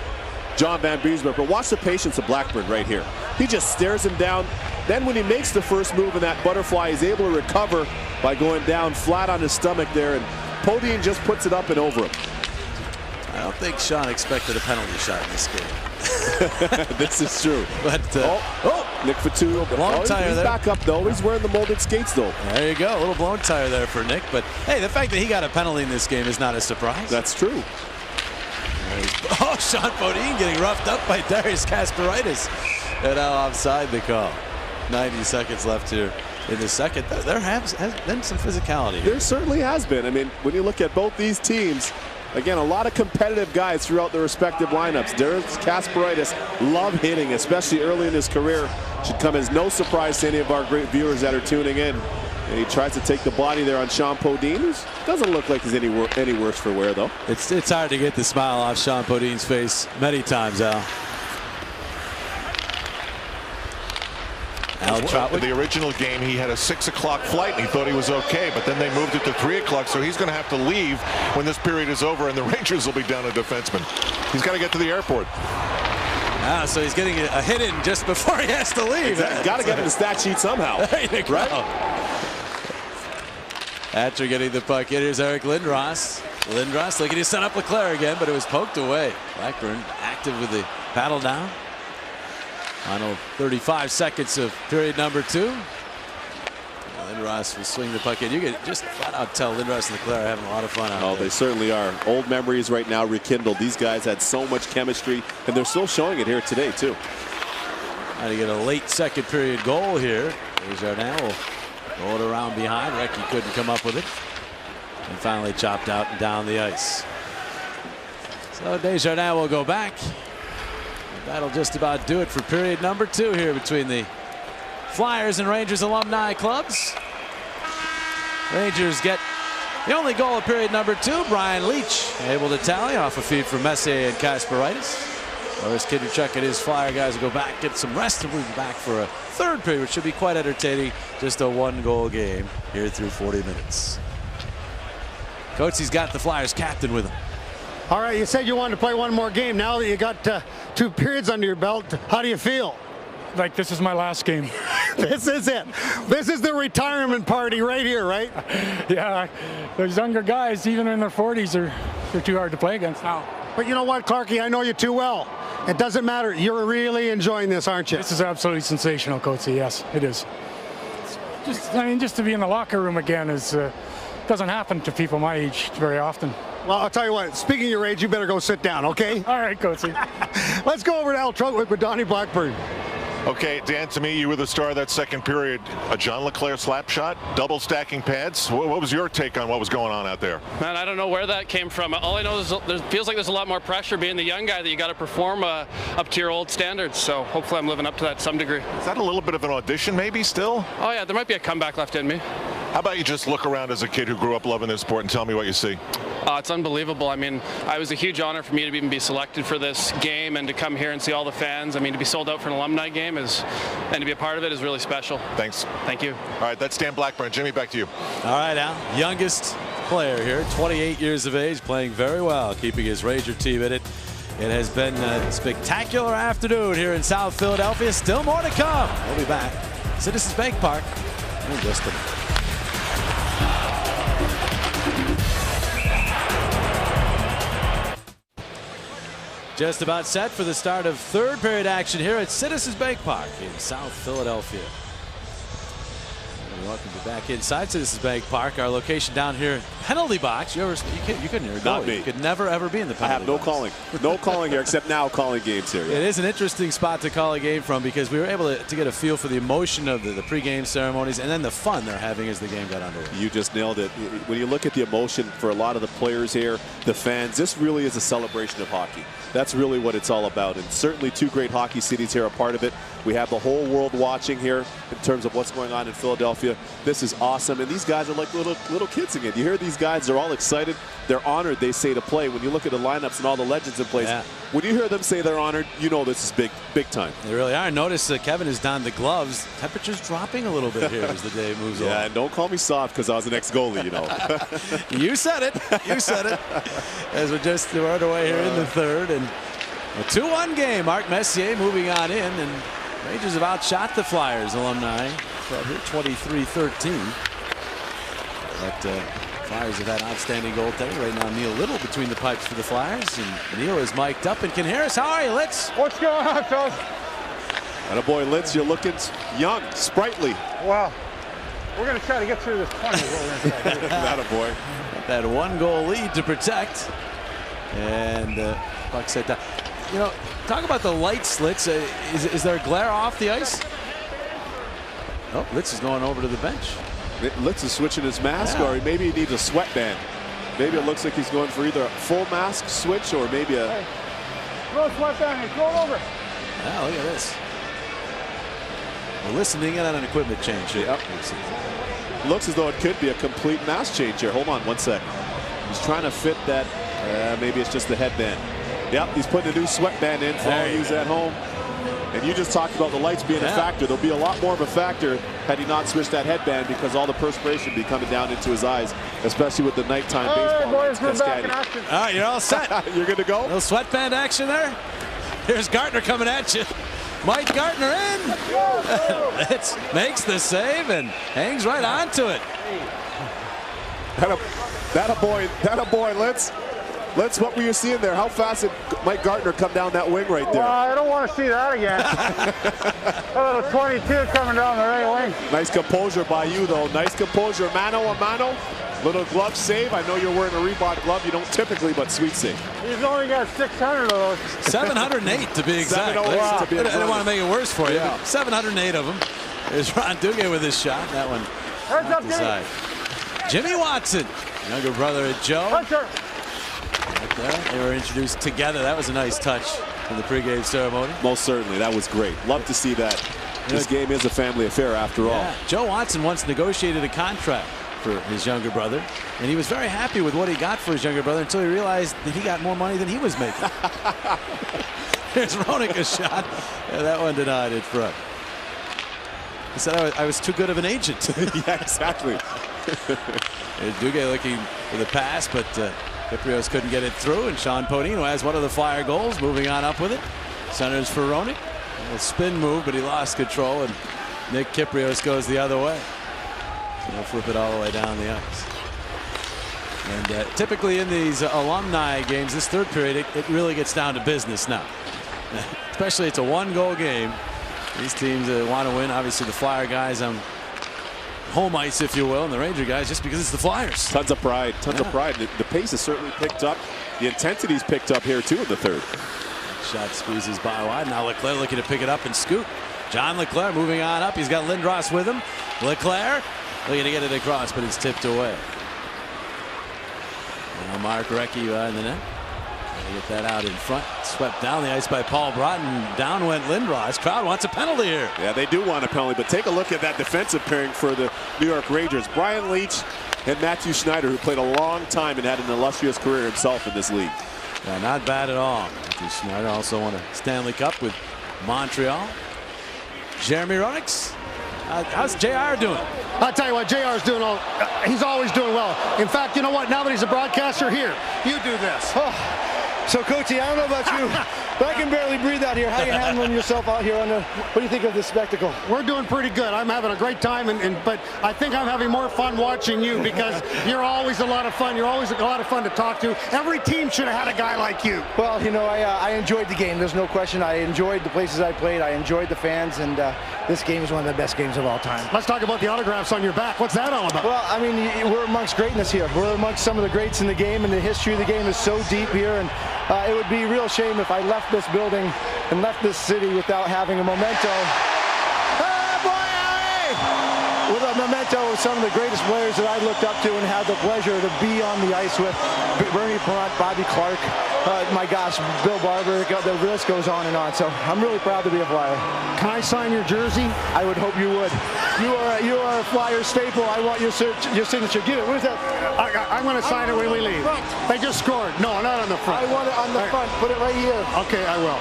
[SPEAKER 16] John Van Beesbroek. But watch the patience of Blackburn right here. He just stares him down. Then when he makes the first move in that butterfly, he's able to recover by going down flat on his stomach there. And Podine just puts it up and over him.
[SPEAKER 4] I don't think Sean expected a penalty shot in this game.
[SPEAKER 16] This is true.
[SPEAKER 4] But
[SPEAKER 16] Nick Fotiu.
[SPEAKER 4] Blown tire
[SPEAKER 16] he's
[SPEAKER 4] there.
[SPEAKER 16] Back up though. He's wearing the molded skates though.
[SPEAKER 4] There you go. A little blown tire there for Nick. But hey, the fact that he got a penalty in this game is not a surprise.
[SPEAKER 16] That's true.
[SPEAKER 4] Oh, Sean Podine getting roughed up by Darius Kasparaitis. And now offside the call. 90 seconds left here in the second. There has been some physicality here.
[SPEAKER 16] There certainly has been. I mean, when you look at both these teams, again, a lot of competitive guys throughout their respective lineups. Darius Kasparaitis love hitting, especially early in his career. Should come as no surprise to any of our great viewers that are tuning in. And he tries to take the body there on Sean Podine. Doesn't look like he's any worse for wear, though.
[SPEAKER 4] It's hard to get the smile off Sean Podine's face many times, Al.
[SPEAKER 3] The original game, he had a 6 o'clock flight and he thought he was okay, but then they moved it to 3 o'clock, so he's going to have to leave when this period is over, and the Rangers will be down a defenseman. He's got to get to the airport.
[SPEAKER 4] So he's getting a hit in just before he has to leave.
[SPEAKER 16] Exactly. Got to get in the stat sheet somehow.
[SPEAKER 4] Right? After getting the puck in, here's Eric Lindros. Lindros looking to set up Leclerc again, but it was poked away. Blackburn active with the paddle down. Final 35 seconds of period number 2. Lindros will swing the puck in. You can just flat out tell Lindros and Leclerc are having a lot of fun out there.
[SPEAKER 16] They certainly are. Old memories right now rekindled. These guys had so much chemistry, and they're still showing it here today, too.
[SPEAKER 4] Trying to get a late second period goal here. Desjardins will roll it around behind. Recchi couldn't come up with it. And finally chopped out and down the ice. So Desjardins will go back. That'll just about do it for period number 2 here between the Flyers and Rangers alumni clubs. Rangers get the only goal of period number 2. Brian Leach able to tally off a feed from Messier and Kasparaitis. Boris Kinderchuk and his Flyer guys will go back, get some rest, and we'll be back for a third period, which should be quite entertaining. Just a 1-goal game here through 40 minutes. Coates's got the Flyers captain with him.
[SPEAKER 6] All right, you said you wanted to play one more game. Now that you got 2 periods under your belt, how do you feel?
[SPEAKER 13] Like this is my last game.
[SPEAKER 6] This is it. This is the retirement party right here, right?
[SPEAKER 13] Yeah, those younger guys, even in their 40s, they're too hard to play against now.
[SPEAKER 6] But you know what, Clarkie? I know you too well. It doesn't matter. You're really enjoying this, aren't you?
[SPEAKER 13] This is absolutely sensational, Coatesy. Yes, it is. Just to be in the locker room again doesn't happen to people my age very often.
[SPEAKER 6] Well, I'll tell you what, speaking of your age, you better go sit down, okay?
[SPEAKER 13] All right, Coatesy.
[SPEAKER 6] Let's go over to Al Trutwick with Donnie Blackburn.
[SPEAKER 3] Okay, Dan, to me, you were the star of that second period. A John LeClair slap shot, double stacking pads. What was your take on what was going on out there?
[SPEAKER 12] Man, I don't know where that came from. All I know is it feels like there's a lot more pressure being the young guy that you got to perform up to your old standards. So hopefully I'm living up to that to some degree.
[SPEAKER 3] Is that a little bit of an audition maybe still?
[SPEAKER 12] Oh yeah, there might be a comeback left in me.
[SPEAKER 3] How about you just look around as a kid who grew up loving this sport and tell me what you see?
[SPEAKER 12] It's unbelievable. I mean, it was a huge honor for me to even be selected for this game and to come here and see all the fans. I mean, to be sold out for an alumni game and to be a part of it is really special.
[SPEAKER 3] Thanks.
[SPEAKER 12] Thank you.
[SPEAKER 3] All right, that's Dan Blackburn. Jimmy, back to you.
[SPEAKER 4] All right, Al. Youngest player here, 28 years of age, playing very well, keeping his Ranger team in it. It has been a spectacular afternoon here in South Philadelphia. Still more to come. We'll be back. Citizens Bank Park in just a minute. Just about set for the start of third period action here at Citizens Bank Park in South Philadelphia. Welcome to back inside Citizens Bank Park. Our location down here, penalty box. You couldn't hear a goal.
[SPEAKER 16] Not me.
[SPEAKER 4] You could never ever be in the penalty box.
[SPEAKER 16] I have no calling here except now calling games here. Yeah.
[SPEAKER 4] It is an interesting spot to call a game from because we were able to get a feel for the emotion of the pregame ceremonies and then the fun they're having as the game got underway.
[SPEAKER 16] You just nailed it. When you look at the emotion for a lot of the players here, the fans, this really is a celebration of hockey. That's really what it's all about. And certainly 2 great hockey cities here are part of it. We have the whole world watching here in terms of what's going on in Philadelphia. This is awesome. And these guys are like little kids again. You hear these guys, they're all excited. They're honored, they say, to play. When you look at the lineups and all the legends in place, when you hear them say they're honored, you know this is big time.
[SPEAKER 4] They really are. Notice Kevin has donned the gloves. Temperature's dropping a little bit here as the day moves on.
[SPEAKER 16] Yeah, and don't call me soft because I was an ex-goalie, you know.
[SPEAKER 4] You said it. You said it. As we're just underway here in the third. And a 2-1 game. Mark Messier moving on in. And Rangers have outshot the Flyers alumni. Here 23-13. But Flyers have had outstanding goaltending. Right now, Neil Little between the pipes for the Flyers. And Neil is mic'd up and can hear us. How are you, Litz?
[SPEAKER 13] What's going on, fellas?
[SPEAKER 16] Attaboy, Litz, you're looking young, sprightly.
[SPEAKER 13] Well, we're going to try to get through this 20.
[SPEAKER 16] Attaboy.
[SPEAKER 4] That 1-goal lead to protect. And puck set down. You know, talk about the lights, Litz. Is there a glare off the ice? Oh, Litz is going over to the bench.
[SPEAKER 16] Litz is switching his mask, or maybe he needs a sweatband. Maybe it looks like he's going for either a full mask switch or maybe a...
[SPEAKER 13] Hey, throw a sweatband and throw it over.
[SPEAKER 4] Yeah, look at this. We're listening in on an equipment change here.
[SPEAKER 16] Yep. Looks as though it could be a complete mask change here. Hold on one sec. He's trying to fit that. Maybe it's just the headband. Yep, he's putting a new sweatband in for all use at home. And you just talked about the lights being a factor. There'll be a lot more of a factor had he not switched that headband because all the perspiration would be coming down into his eyes, especially with the nighttime baseball lights cascading.
[SPEAKER 4] All right, you're all set.
[SPEAKER 16] You're good to go?
[SPEAKER 4] Little sweatband action there. Here's Gartner coming at you. Mike Gartner in. It makes the save and hangs right onto it.
[SPEAKER 16] That a boy, Litz. what were you seeing there? How fast did Mike Gartner come down that wing right there?
[SPEAKER 11] Well, I don't want to see that again. A little 22 coming down the right wing.
[SPEAKER 16] Nice composure by you, though. Nice composure. Mano a mano. Little glove save. I know you're wearing a Reebok glove. You don't typically, but sweet save.
[SPEAKER 11] He's only got 600 of those.
[SPEAKER 4] 708 to be exact.
[SPEAKER 16] 708 to be
[SPEAKER 4] I don't want to make it worse for you. Yeah. 708 of them. There's Ron Duguay with his shot. That one off the side. Jimmy Watson, younger brother of Joe. Right there. They were introduced together. That was a nice touch in the pregame ceremony.
[SPEAKER 16] Most certainly. That was great. Love to see that. This game is a family affair after all.
[SPEAKER 4] Joe Watson once negotiated a contract for his younger brother, and he was very happy with what he got for his younger brother until he realized that he got more money than he was making. There's Roenick a shot. Yeah, that one denied in front. He said I was too good of an agent.
[SPEAKER 16] Yeah, exactly.
[SPEAKER 4] Duguay looking for the pass, but Kyprios couldn't get it through, and Sean Podine, who has one of the Flyer goals, moving on up with it. Centers for Roenick. A little spin move, but he lost control, and Nick Kyprios goes the other way. So he'll flip it all the way down the ice. And typically in these alumni games, this third period, it really gets down to business now. Especially it's a one-goal game. These teams want to win. Obviously the Flyer guys on home ice, if you will, and the Ranger guys just because it's the Flyers.
[SPEAKER 16] Tons of pride. Tons of pride. The pace has certainly picked up. The intensity's picked up here too in the third.
[SPEAKER 4] Shot squeezes by wide. Now Leclerc looking to pick it up and scoot. John Leclerc moving on up. He's got Lindros with him. Leclerc looking to get it across, but it's tipped away. Now Mark Recchi in the net. Get that out in front. Swept down the ice by Paul Broughton. Down went Lindros. Crowd wants a penalty here.
[SPEAKER 16] Yeah, they do want a penalty, but take a look at that defensive pairing for the New York Rangers. Brian Leetch and Matthew Schneider, who played a long time and had an illustrious career himself in this league.
[SPEAKER 4] Yeah, not bad at all. Matthew Schneider also won a Stanley Cup with Montreal. Jeremy Roenick. How's JR doing?
[SPEAKER 6] I'll tell you what, JR's doing he's always doing well. In fact, you know what? Now that he's a broadcaster, here, you do this.
[SPEAKER 14] So, Coachy, I don't know about you, but I can barely breathe out here. How are you handling yourself out here? What do you think of this spectacle?
[SPEAKER 6] We're doing pretty good. I'm having a great time, but I think I'm having more fun watching you because you're always a lot of fun. You're always a lot of fun to talk to. Every team should have had a guy like you.
[SPEAKER 14] Well, you know, I enjoyed the game. There's no question. I enjoyed the places I played. I enjoyed the fans, and this game is one of the best games of all time.
[SPEAKER 6] Let's talk about the autographs on your back. What's that all about?
[SPEAKER 14] Well, I mean, we're amongst greatness here. We're amongst some of the greats in the game, and the history of the game is so deep here, and it would be a real shame if I left this building and left this city without having a memento. With a memento of some of the greatest players that I looked up to and had the pleasure to be on the ice with. Bernie Parent, Bobby Clark, my gosh, Bill Barber, the list goes on and on. So I'm really proud to be a Flyer.
[SPEAKER 6] Can I sign your jersey?
[SPEAKER 14] I would hope you would. You are a Flyer staple. I want your signature. Give it. Where's that?
[SPEAKER 6] I'm going to sign it when we leave. They just scored. No, not on the front.
[SPEAKER 14] I want it on the front. Put it right here.
[SPEAKER 6] Okay, I will.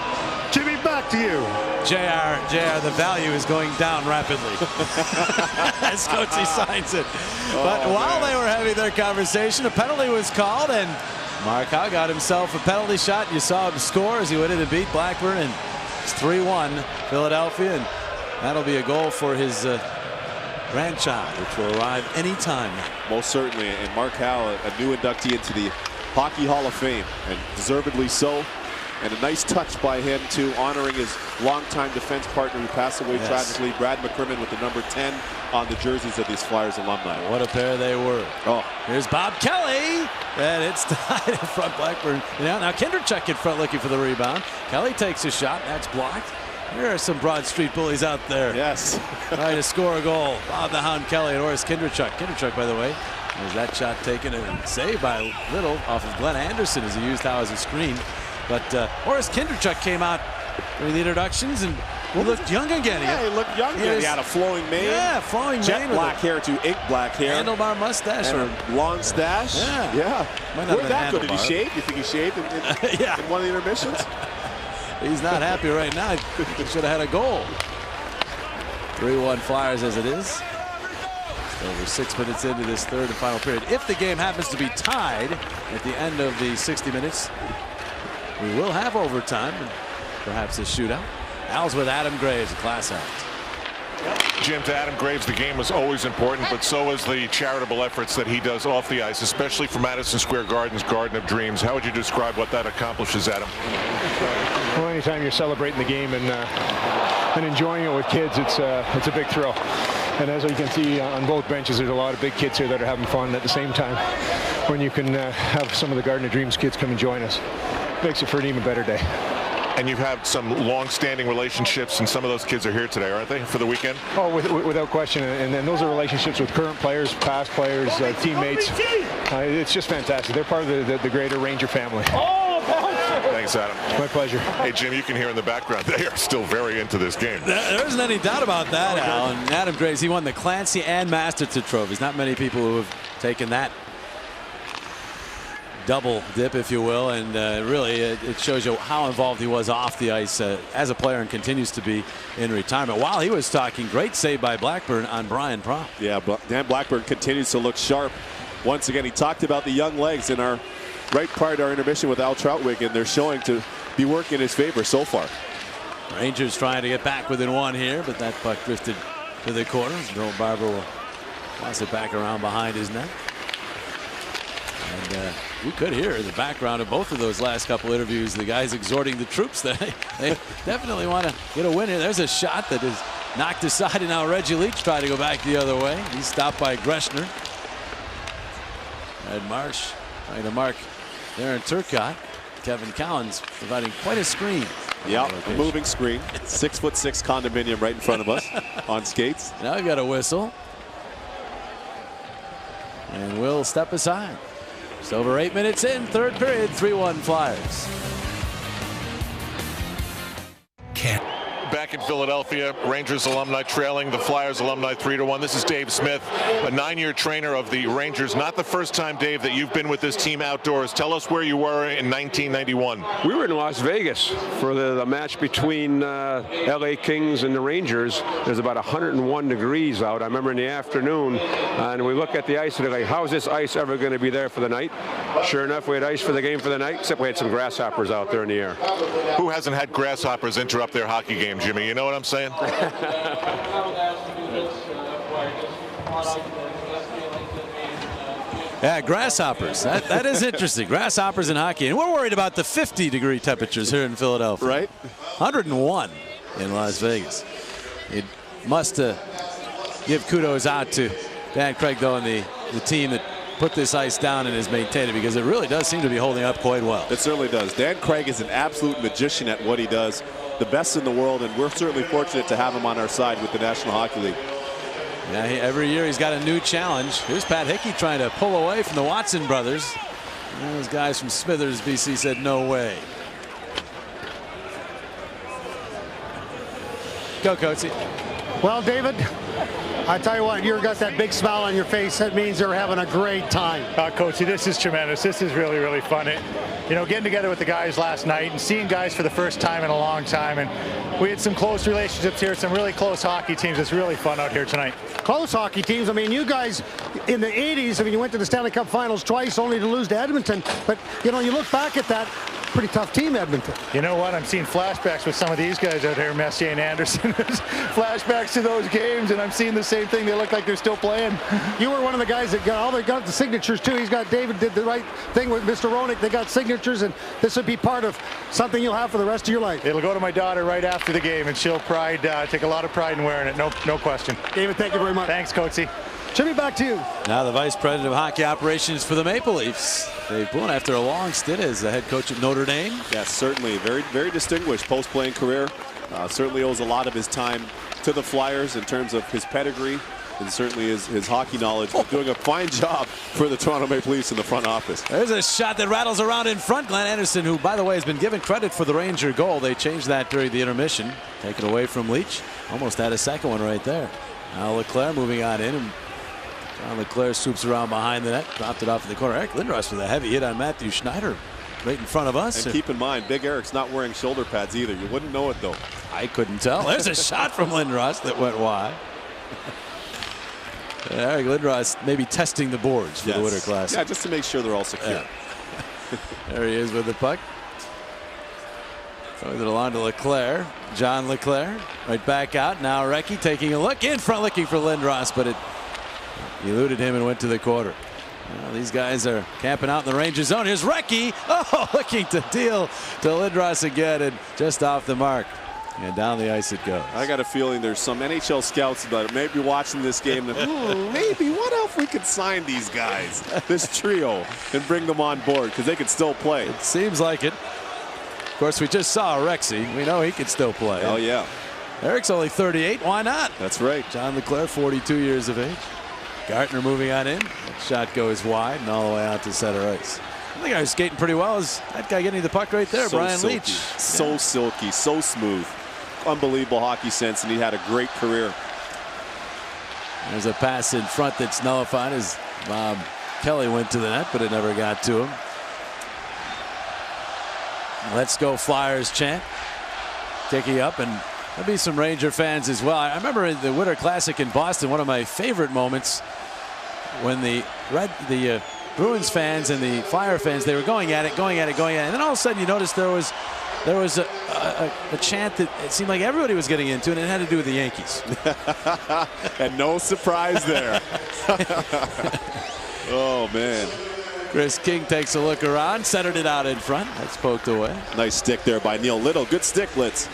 [SPEAKER 6] Jimmy, back to you.
[SPEAKER 4] JR, the value is going down rapidly as Coachy signs it. But while they were having their conversation, a penalty was called, and Mark Howe got himself a penalty shot. You saw him score as he went in to beat Blackburn, and it's 3-1 Philadelphia, and that'll be a goal for his grandchild, which will arrive anytime.
[SPEAKER 16] Most certainly, and Mark Howe, a new inductee into the Hockey Hall of Fame, and deservedly so. And a nice touch by him, too, honoring his longtime defense partner who passed away tragically, Brad McCrimmon, with the number 10 on the jerseys of these Flyers alumni.
[SPEAKER 4] What a pair they were.
[SPEAKER 16] Oh,
[SPEAKER 4] here's Bob Kelly, and it's tied in front. Blackburn. Now Kinderchuk in front looking for the rebound. Kelly takes a shot. That's blocked. There are some Broad Street bullies out there.
[SPEAKER 16] Yes.
[SPEAKER 4] Trying to score a goal. Bob the Hound Kelly and Horace Kinderchuk. Kinderchuk, by the way, there's that shot taken and saved by Little off of Glenn Anderson as he used Howe as a screen. But Horace Kinderchuk came out during the introductions and he looked young again.
[SPEAKER 16] Yeah, he looked young again. He had a flowing mane.
[SPEAKER 4] Yeah, flowing
[SPEAKER 16] jet
[SPEAKER 4] mane.
[SPEAKER 16] Jet black hair to ink black hair.
[SPEAKER 4] Handlebar mustache.
[SPEAKER 16] And a long stash.
[SPEAKER 4] Yeah.
[SPEAKER 16] Where'd that go? Did he shave? You think he shaved in one of the intermissions?
[SPEAKER 4] He's not happy right now. He should have had a goal. 3-1 Flyers as it is. Over 6 minutes into this third and final period. If the game happens to be tied at the end of the 60 minutes, we will have overtime and perhaps a shootout. Al's with Adam Graves, a class act.
[SPEAKER 3] Jim, to Adam Graves, the game is always important, but so is the charitable efforts that he does off the ice, especially for Madison Square Garden's Garden of Dreams. How would you describe what that accomplishes, Adam?
[SPEAKER 7] Well, anytime you're celebrating the game and enjoying it with kids, it's a big thrill. And as you can see on both benches, there's a lot of big kids here that are having fun. At the same time, when you can have some of the Garden of Dreams kids come and join us, makes it for an even better day.
[SPEAKER 3] And you've had some long-standing relationships, and some of those kids are here today, aren't they, for the weekend?
[SPEAKER 7] Oh, without question. And then those are relationships with current players, past players, teammates. It's just fantastic. They're part of the greater Ranger family.
[SPEAKER 3] Thanks, Adam.
[SPEAKER 7] My pleasure.
[SPEAKER 3] Hey, Jim, you can hear in the background, they are still very into this game.
[SPEAKER 4] There isn't any doubt about that, Al. And Adam Graves, he won the Clancy and Masterton trophies. Not many people who have taken that double dip, if you will, and really it shows you how involved he was off the ice as a player and continues to be in retirement. While he was talking, great save by Blackburn on Brian Propp.
[SPEAKER 16] Yeah, Dan Blackburn continues to look sharp. Once again, he talked about the young legs in our right part of our intermission with Al Troutwig, and they're showing to be working in his favor so far.
[SPEAKER 4] Rangers trying to get back within one here, but that puck drifted to the corner. Bill Barber will toss it back around behind his net. And you could hear in the background of both of those last couple interviews the guys exhorting the troops that they definitely want to get a win here. There's a shot that is knocked aside, and now Reggie Leach tried to go back the other way. He's stopped by Greshner. Ed Marsh trying to mark Darren Turcotte. Kevin Cowan's providing quite a screen.
[SPEAKER 16] Yeah, a moving screen. 6'6" condominium right in front of us on skates.
[SPEAKER 4] Now we've got a whistle. And we'll step aside. Just over 8 minutes in, third period, 3-1 Flyers.
[SPEAKER 3] Back in Philadelphia, Rangers alumni trailing the Flyers alumni 3-1. This is Dave Smith, a 9-year trainer of the Rangers. Not the first time, Dave, that you've been with this team outdoors. Tell us where you were in 1991.
[SPEAKER 9] We were in Las Vegas for the match between LA Kings and the Rangers. There's about 101 degrees out. I remember in the afternoon, and we look at the ice and they're like, how's this ice ever going to be there for the night? Sure enough, we had ice for the game for the night, except we had some grasshoppers out there in the air.
[SPEAKER 3] Who hasn't had grasshoppers interrupt their hockey game, Jimmy? You know what I'm saying?
[SPEAKER 4] Yeah, grasshoppers. That is interesting. Grasshoppers in hockey. And we're worried about the 50-degree temperatures here in Philadelphia.
[SPEAKER 16] Right.
[SPEAKER 4] 101 in Las Vegas. It must give kudos out to Dan Craig, though, and the team that put this ice down and has maintained it, because it really does seem to be holding up quite well.
[SPEAKER 16] It certainly does. Dan Craig is an absolute magician at what he does. The best in the world, and we're certainly fortunate to have him on our side with the National Hockey League.
[SPEAKER 4] Yeah, every year he's got a new challenge. Here's Pat Hickey trying to pull away from the Watson brothers. And those guys from Smithers, BC, said no way. Go, Coatsy.
[SPEAKER 6] Well, David, I tell you what, you've got that big smile on your face. That means you're having a great time.
[SPEAKER 11] Coachy, this is tremendous. This is really, really fun. You know, getting together with the guys last night and seeing guys for the first time in a long time. And we had some close relationships here, some really close hockey teams. It's really fun out here tonight.
[SPEAKER 6] Close hockey teams. I mean, you guys in the 80s, I mean, you went to the Stanley Cup Finals twice only to lose to Edmonton. But, you know, you look back at that, pretty tough team, Edmonton.
[SPEAKER 11] You know what? I'm seeing flashbacks with some of these guys out here, Messier and Anderson. Flashbacks to those games, and I'm seeing the same thing. They look like they're still playing.
[SPEAKER 6] You were one of the guys that got the signatures, too. David did the right thing with Mr. Ronick. They got signatures, and this would be part of something you'll have for the rest of your life.
[SPEAKER 11] It'll go to my daughter right after the game, and she'll take a lot of pride in wearing it. No question.
[SPEAKER 6] David, thank you very much.
[SPEAKER 11] Thanks, Coatsy.
[SPEAKER 6] Jimmy, back to you.
[SPEAKER 4] Now the Vice President of Hockey Operations for the Maple Leafs, Dave Boone, after a long stint as the head coach at Notre Dame.
[SPEAKER 16] Yes, certainly. Very, very distinguished post-playing career. Certainly owes a lot of his time to the Flyers in terms of his pedigree and certainly his hockey knowledge. Doing a fine job for the Toronto Maple Leafs in the front office.
[SPEAKER 4] There's a shot that rattles around in front. Glenn Anderson, who, by the way, has been given credit for the Ranger goal. They changed that during the intermission. Taken away from Leach. Almost had a second one right there. Now Leclerc moving on in. And John Leclerc swoops around behind the net, dropped it off in the corner. Eric Lindros with a heavy hit on Matthew Schneider right in front of us.
[SPEAKER 16] And keep in mind, Big Eric's not wearing shoulder pads either. You wouldn't know it, though.
[SPEAKER 4] I couldn't tell. There's a shot from Lindros that went wide. Eric Lindros maybe testing the boards for the Winter Classic.
[SPEAKER 16] Yeah, just to make sure they're all secure.
[SPEAKER 4] Yeah. There he is with the puck. Throws it along to Leclerc. John Leclerc right back out. Now Recchi taking a look in front, looking for Lindros, but it eluded him and went to the quarter. Well, these guys are camping out in the Rangers zone. Here's Recchi. Oh, looking to deal to Lindros again, and just off the mark. And down the ice it goes.
[SPEAKER 16] I got a feeling there's some NHL scouts that may be watching this game. And, maybe what if we could sign these guys, this trio, and bring them on board because they could still play.
[SPEAKER 4] It seems like it. Of course, we just saw Rexy. We know he can still play.
[SPEAKER 16] Oh, yeah.
[SPEAKER 4] Eric's only 38. Why not?
[SPEAKER 16] That's right.
[SPEAKER 4] John Leclerc, 42 years of age. Gartner moving on in. That shot goes wide and all the way out to center ice. I think I was skating pretty well. Is that guy getting the puck right there,
[SPEAKER 16] So
[SPEAKER 4] Brian
[SPEAKER 16] silky.
[SPEAKER 4] Leach?
[SPEAKER 16] So silky, so smooth. Unbelievable hockey sense, and he had a great career.
[SPEAKER 4] There's a pass in front that's nullified as Bob Kelly went to the net, but it never got to him. Let's go Flyers chant kicking up, and there'll be some Ranger fans as well. I remember in the Winter Classic in Boston, one of my favorite moments when the Bruins fans and the Flyer fans, they were going at it, and then all of a sudden you noticed there was a chant that it seemed like everybody was getting into, and it had to do with the Yankees.
[SPEAKER 16] And no surprise there. Oh, man.
[SPEAKER 4] Chris King takes a look around, centered it out in front. That's poked away.
[SPEAKER 16] Nice stick there by Neil Little. Good stick, Litz.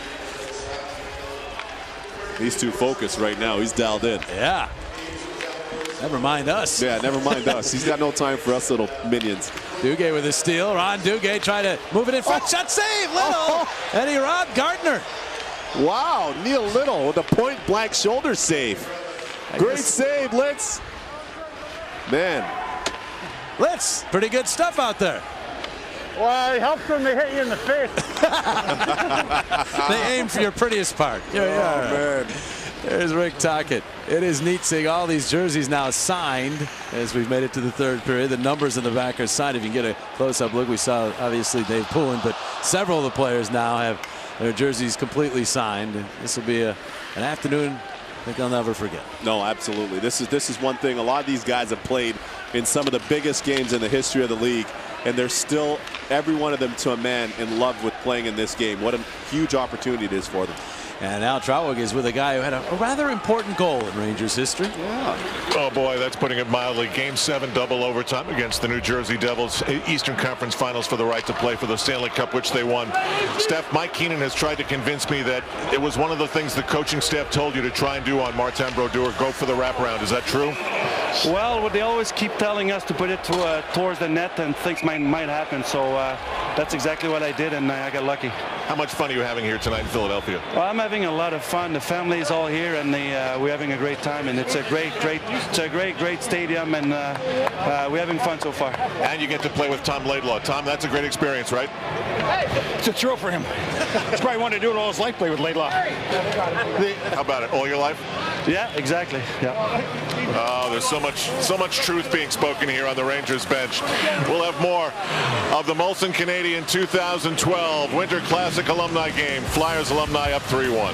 [SPEAKER 16] He's too focused right now. He's dialed in.
[SPEAKER 4] Yeah. Never mind us.
[SPEAKER 16] Yeah, never mind us. He's got no time for us little minions.
[SPEAKER 4] Duguay with a steal. Ron Duguay trying to move it in front. Shot save, Little. And he robbed Gartner.
[SPEAKER 16] Wow, Neil Little with a point-blank shoulder save. Great save, Litz. Man.
[SPEAKER 4] Litz, pretty good stuff out there.
[SPEAKER 8] Well, it helps when they hit you in the face.
[SPEAKER 4] They aim for your prettiest part. Here we are.
[SPEAKER 16] Man.
[SPEAKER 4] There's Rick Tocchet. It is neat seeing all these jerseys now signed as we've made it to the third period. The numbers in the back are signed. If you can get a close-up look, we saw obviously Dave Poulin, but several of the players now have their jerseys completely signed. This will be an afternoon I think I'll never forget.
[SPEAKER 16] No, absolutely. This is one thing. A lot of these guys have played in some of the biggest games in the history of the league, and they're still, every one of them to a man, in love with playing in this game. What a huge opportunity it is for them.
[SPEAKER 4] And Al Trautwig is with a guy who had a rather important goal in Rangers history.
[SPEAKER 16] Yeah.
[SPEAKER 3] Oh boy, that's putting it mildly. Game 7 double overtime against the New Jersey Devils. Eastern Conference Finals for the right to play for the Stanley Cup, which they won. Steph, Mike Keenan has tried to convince me that it was one of the things the coaching staff told you to try and do on Martin Brodeur, go for the wraparound. Is that true?
[SPEAKER 15] Well, they always keep telling us to put it towards the net and things might happen. So that's exactly what I did, and I got lucky.
[SPEAKER 3] How much fun are you having here tonight in Philadelphia?
[SPEAKER 15] Well, I'm having a lot of fun. The family is all here, and we're having a great time. And it's a great stadium, and we're having fun so far.
[SPEAKER 3] And you get to play with Tom Laidlaw. Tom, that's a great experience, right?
[SPEAKER 8] It's a thrill for him. He's probably wanted to do it all his life, play with Laidlaw.
[SPEAKER 3] How about it? All your life?
[SPEAKER 15] Yeah, exactly. Yeah.
[SPEAKER 3] Oh, there's so much truth being spoken here on the Rangers bench. We'll have more of the Molson Canadian 2012 Winter Classic alumni game. Flyers alumni up 3-1.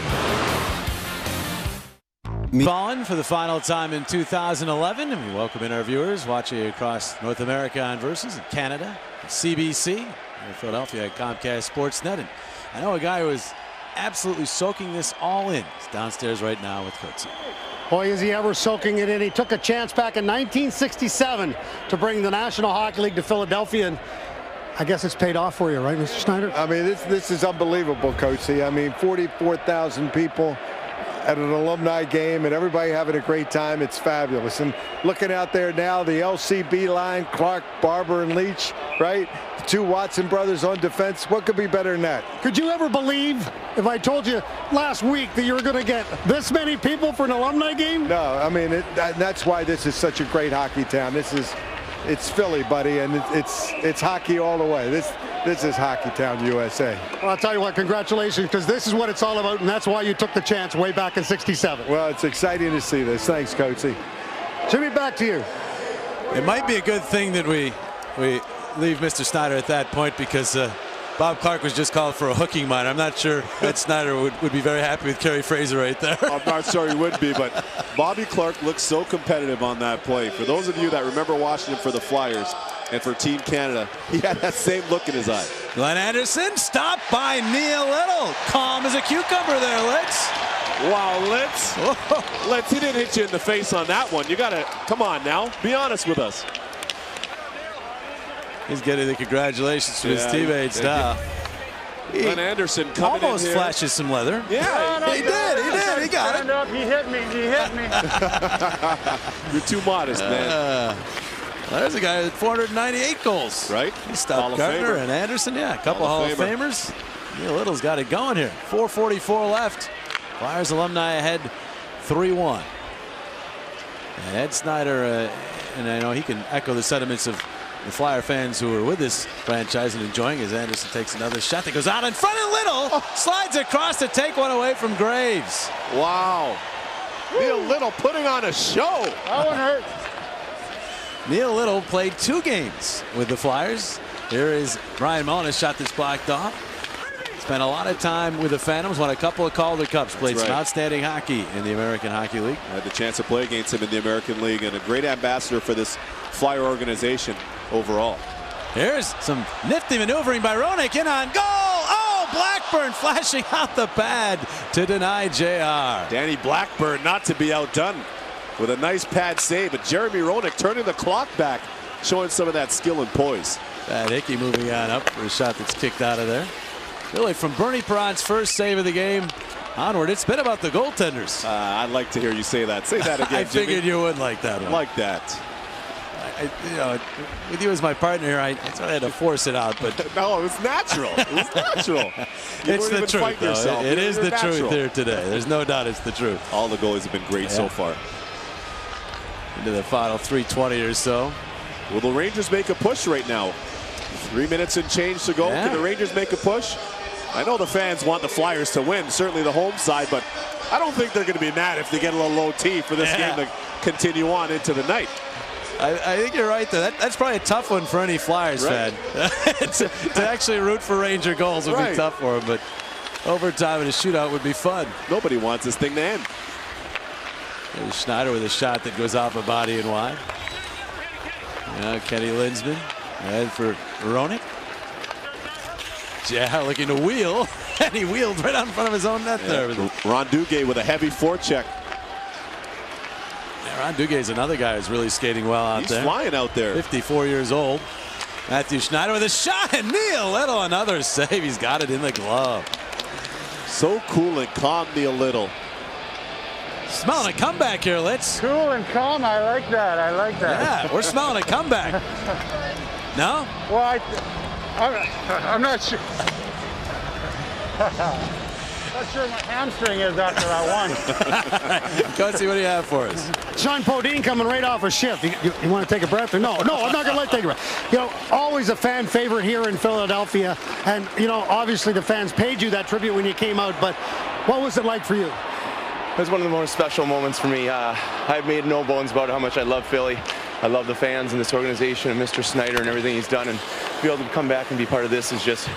[SPEAKER 4] Fallen for the final time in 2011, and we welcome in our viewers watching across North America on Versus in Canada, CBC, in Philadelphia at Comcast Sportsnet. And I know a guy who is absolutely soaking this all in. He's downstairs right now with Coatsy.
[SPEAKER 6] Boy, is he ever soaking it in. He took a chance back in 1967 to bring the National Hockey League to Philadelphia, and I guess it's paid off for you, right, Mr. Schneider?
[SPEAKER 18] I mean, this is unbelievable, Coatsy. I mean, 44,000 people at an alumni game and everybody having a great time. It's fabulous. And looking out there now, the LCB line, Clark, Barber, and Leach, right? The two Watson brothers on defense. What could be better than that?
[SPEAKER 6] Could you ever believe if I told you last week that you were going to get this many people for an alumni game?
[SPEAKER 18] No, I mean, that's why this is such a great hockey town. It's Philly, buddy, and it's hockey all the way. This is Hockey Town, USA.
[SPEAKER 6] Well, I'll tell you what, congratulations, because this is what it's all about, and that's why you took the chance way back in '67.
[SPEAKER 18] Well, it's exciting to see this. Thanks, Coatsy.
[SPEAKER 6] Jimmy, back to you.
[SPEAKER 4] It might be a good thing that we leave Mr. Snyder at that point, because Bob Clark was just called for a hooking minor. I'm not sure Ed Snyder would be very happy with Kerry Fraser right there.
[SPEAKER 16] I'm not sure he would be, but Bobby Clark looked so competitive on that play. For those of you that remember watching him for the Flyers and for Team Canada, he had that same look in his eye.
[SPEAKER 4] Glenn Anderson stopped by Neil Little. Calm as a cucumber there, Litz.
[SPEAKER 16] Wow, Litz. Litz, he didn't hit you in the face on that one. You got to, come on now, be honest with us.
[SPEAKER 4] He's getting the congratulations to his teammates now.
[SPEAKER 16] Glenn Anderson coming in
[SPEAKER 4] almost
[SPEAKER 16] here.
[SPEAKER 4] flashes some leather.
[SPEAKER 16] Yeah,
[SPEAKER 4] he did. He got it.
[SPEAKER 14] Up. He hit me.
[SPEAKER 16] You're too modest, man.
[SPEAKER 4] There's a guy with 498 goals.
[SPEAKER 16] Right.
[SPEAKER 4] He stopped Gardner and Anderson. Yeah, a couple Hall of Famers. Neil Little's got it going here. 4:44 left. Flyers alumni ahead 3-1. And Ed Snyder, and I know he can echo the sentiments of the Flyer fans who are with this franchise and enjoying as Anderson takes another shot that goes out in front of Little. Slides across to take one away from Graves.
[SPEAKER 16] Wow. Neil Little putting on a show.
[SPEAKER 14] That one hurt.
[SPEAKER 4] Neil Little played 2 games with the Flyers. Here is Brian Mullen, has shot this blocked off. Spent a lot of time with the Phantoms, won a couple of Calder Cups, played some outstanding hockey in the American Hockey League.
[SPEAKER 16] I had the chance to play against him in the American League, and a great ambassador for this Flyer organization overall.
[SPEAKER 4] Here's some nifty maneuvering by Roenick, in on goal. Oh, Blackburn flashing out the pad to deny JR.
[SPEAKER 16] Danny Blackburn not to be outdone with a nice pad save, but Jeremy Roenick turning the clock back, showing some of that skill and poise.
[SPEAKER 4] Bad Hickey moving on up for a shot that's kicked out of there. Really, from Bernie Perron's first save of the game onward, it's been about the goaltenders.
[SPEAKER 16] I'd like to hear you say that. Say that again,
[SPEAKER 4] I figured
[SPEAKER 16] Jimmy.
[SPEAKER 4] you would like that one.
[SPEAKER 16] Like that.
[SPEAKER 4] You know, with you as my partner here, I sort of had to force it out, but
[SPEAKER 16] no, it was natural. It was natural.
[SPEAKER 4] It's the truth, though. It is the truth here today. There's no doubt it's the truth.
[SPEAKER 16] All the goalies have been great so far.
[SPEAKER 4] Into the final 3:20 or so.
[SPEAKER 16] Will the Rangers make a push right now? 3 minutes and change to go.
[SPEAKER 4] Yeah.
[SPEAKER 16] Can the Rangers make a push? I know the fans want the Flyers to win, certainly the home side, but I don't think they're going to be mad if they get a little low T for this game to continue on into the night.
[SPEAKER 4] I think you're right, though. That's probably a tough one for any Flyers fan. to actually root for Ranger goals would be tough for them, but overtime in a shootout would be fun.
[SPEAKER 16] Nobody wants this thing to end.
[SPEAKER 4] There's Schneider with a shot that goes off a body and wide. Kenny Linsman ahead for Roenick. Yeah, looking to wheel, and he wheeled right out in front of his own net there.
[SPEAKER 16] Ron Duguay with a heavy forecheck.
[SPEAKER 4] Yeah, Ron Duguay is another guy who's really skating well out there.
[SPEAKER 16] He's flying out there.
[SPEAKER 4] 54 years old. Matthew Schneider with a shot, and Neil Little another save. He's got it in the glove.
[SPEAKER 16] So cool and calm, Neil Little.
[SPEAKER 4] Smelling a comeback here, Litz.
[SPEAKER 14] Cool and calm. I like that. I like that.
[SPEAKER 4] Yeah, we're smelling a comeback. No?
[SPEAKER 14] Well, I'm not sure. Not sure my hamstring is after that one.
[SPEAKER 4] Coatsy, what do you have for us?
[SPEAKER 6] Sean Podine coming right off a shift. You want to take a breath? Or no, I'm not going to let you take a breath. You know, always a fan favorite here in Philadelphia. And, you know, obviously the fans paid you that tribute when you came out. But what was it like for you?
[SPEAKER 19] It was one of the more special moments for me. I've made no bones about how much I love Philly. I love the fans and this organization and Mr. Snyder and everything he's done. And to be able to come back and be part of this is just,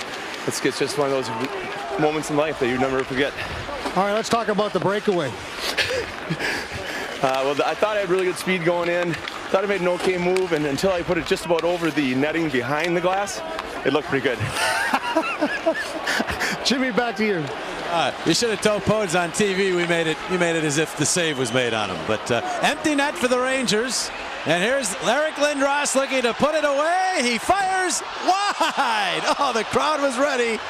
[SPEAKER 19] it's just one of those moments in life that you never forget.
[SPEAKER 6] All right, let's talk about the breakaway.
[SPEAKER 19] Well, I thought I had really good speed going in. Thought I made an okay move, and until I put it just about over the netting behind the glass, it looked pretty good.
[SPEAKER 6] Jimmy, back to you.
[SPEAKER 4] You should have told Podes on TV you made it as if the save was made on him. But empty net for the Rangers. And here's Eric Lindros looking to put it away. He fires wide. Oh, the crowd was ready,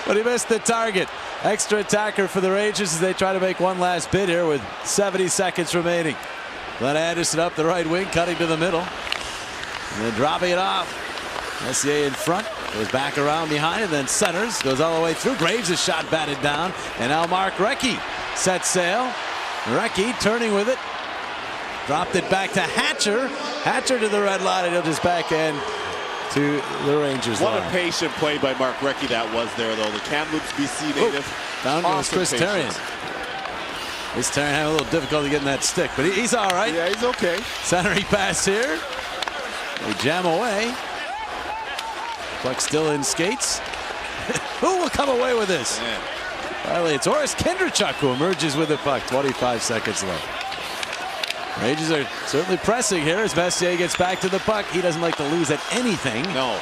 [SPEAKER 4] but he missed the target. Extra attacker for the Rangers as they try to make one last bid here with 70 seconds remaining. Glenn Anderson up the right wing, cutting to the middle. And then dropping it off. Messier in front, goes back around behind, and then centers, goes all the way through. Graves' shot batted down, and now Mark Recchi sets sail. Recchi turning with it. Dropped it back to Hatcher. Hatcher to the red line, and he'll just back end to the Rangers
[SPEAKER 16] What
[SPEAKER 4] line.
[SPEAKER 16] a patient play by Mark Recchi that was there, though. The Kamloops, BC native.
[SPEAKER 4] Down goes Chris Terrian. Chris Terrian having a little difficulty getting that stick, but he's all right.
[SPEAKER 16] Yeah, he's okay.
[SPEAKER 4] Centering pass here. They jam away. Puck still in skates. Who will come away with this?
[SPEAKER 16] Man.
[SPEAKER 4] Finally, it's Oris Kindrachuk who emerges with the puck. 25 seconds left. Rangers are certainly pressing here as Messier gets back to the puck. He doesn't like to lose at anything.
[SPEAKER 16] No.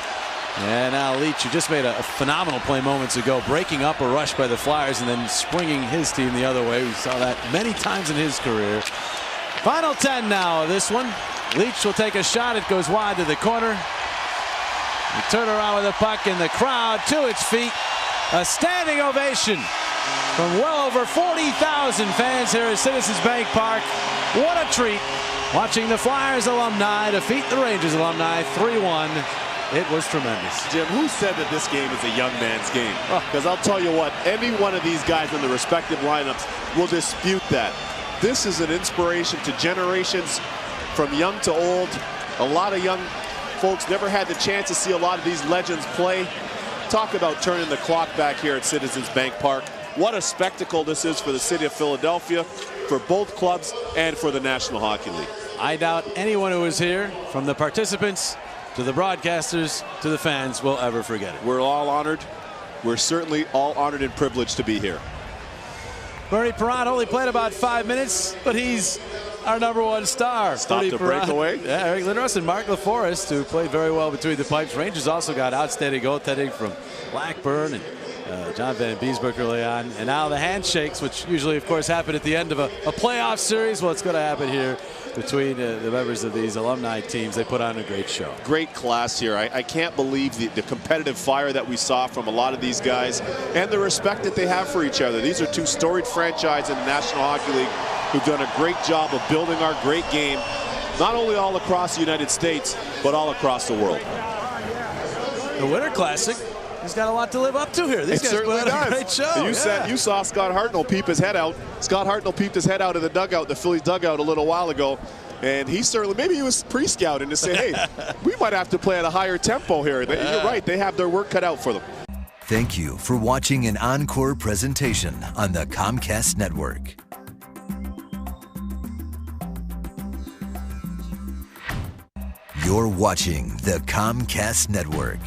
[SPEAKER 4] And now Leach, who just made a phenomenal play moments ago, breaking up a rush by the Flyers and then springing his team the other way. We saw that many times in his career. Final 10 now. This one, Leach will take a shot. It goes wide to the corner. We turn around with the puck, and the crowd to its feet. A standing ovation from well over 40,000 fans here at Citizens Bank Park. What a treat watching the Flyers alumni defeat the Rangers alumni 3-1. It was tremendous.
[SPEAKER 16] Jim, who said that this game is a young man's game? Because I'll tell you what, any one of these guys in the respective lineups will dispute that. This is an inspiration to generations from young to old. A lot of young folks never had the chance to see a lot of these legends play. Talk about turning the clock back here at Citizens Bank Park. What a spectacle this is for the city of Philadelphia, for both clubs, and for the National Hockey League.
[SPEAKER 4] I doubt anyone who was here, from the participants to the broadcasters to the fans, will ever forget it.
[SPEAKER 16] We're all honored. We're certainly all honored and privileged to be here.
[SPEAKER 4] Bernie Perrant only played about 5 minutes, but he's our #1 star.
[SPEAKER 16] Stopped a breakaway.
[SPEAKER 4] Yeah, Eric Lindros and Mark LaForest, who played very well between the pipes. Rangers also got outstanding goaltending from Blackburn and John Van Beesbrook early on. And now the handshakes, which usually, of course, happen at the end of a playoff series. Well, it's going to happen here between the members of these alumni teams. They put on a great show.
[SPEAKER 16] Great class here. I can't believe the competitive fire that we saw from a lot of these guys and the respect that they have for each other. These are two storied franchises in the National Hockey League who've done a great job of building our great game, not only all across the United States, but all across the world.
[SPEAKER 4] The Winter Classic has got a lot to live up to here. These guys
[SPEAKER 16] certainly
[SPEAKER 4] put on a
[SPEAKER 16] does.
[SPEAKER 4] great show.
[SPEAKER 16] You saw Scott Hartnell peep his head out. Scott Hartnell peeped his head out of the dugout, the Phillies dugout, a little while ago. And he certainly, maybe he was pre-scouting to say, hey, we might have to play at a higher tempo here. You're right. They have their work cut out for them.
[SPEAKER 1] Thank you for watching an encore presentation on the Comcast Network. You're watching the Comcast Network.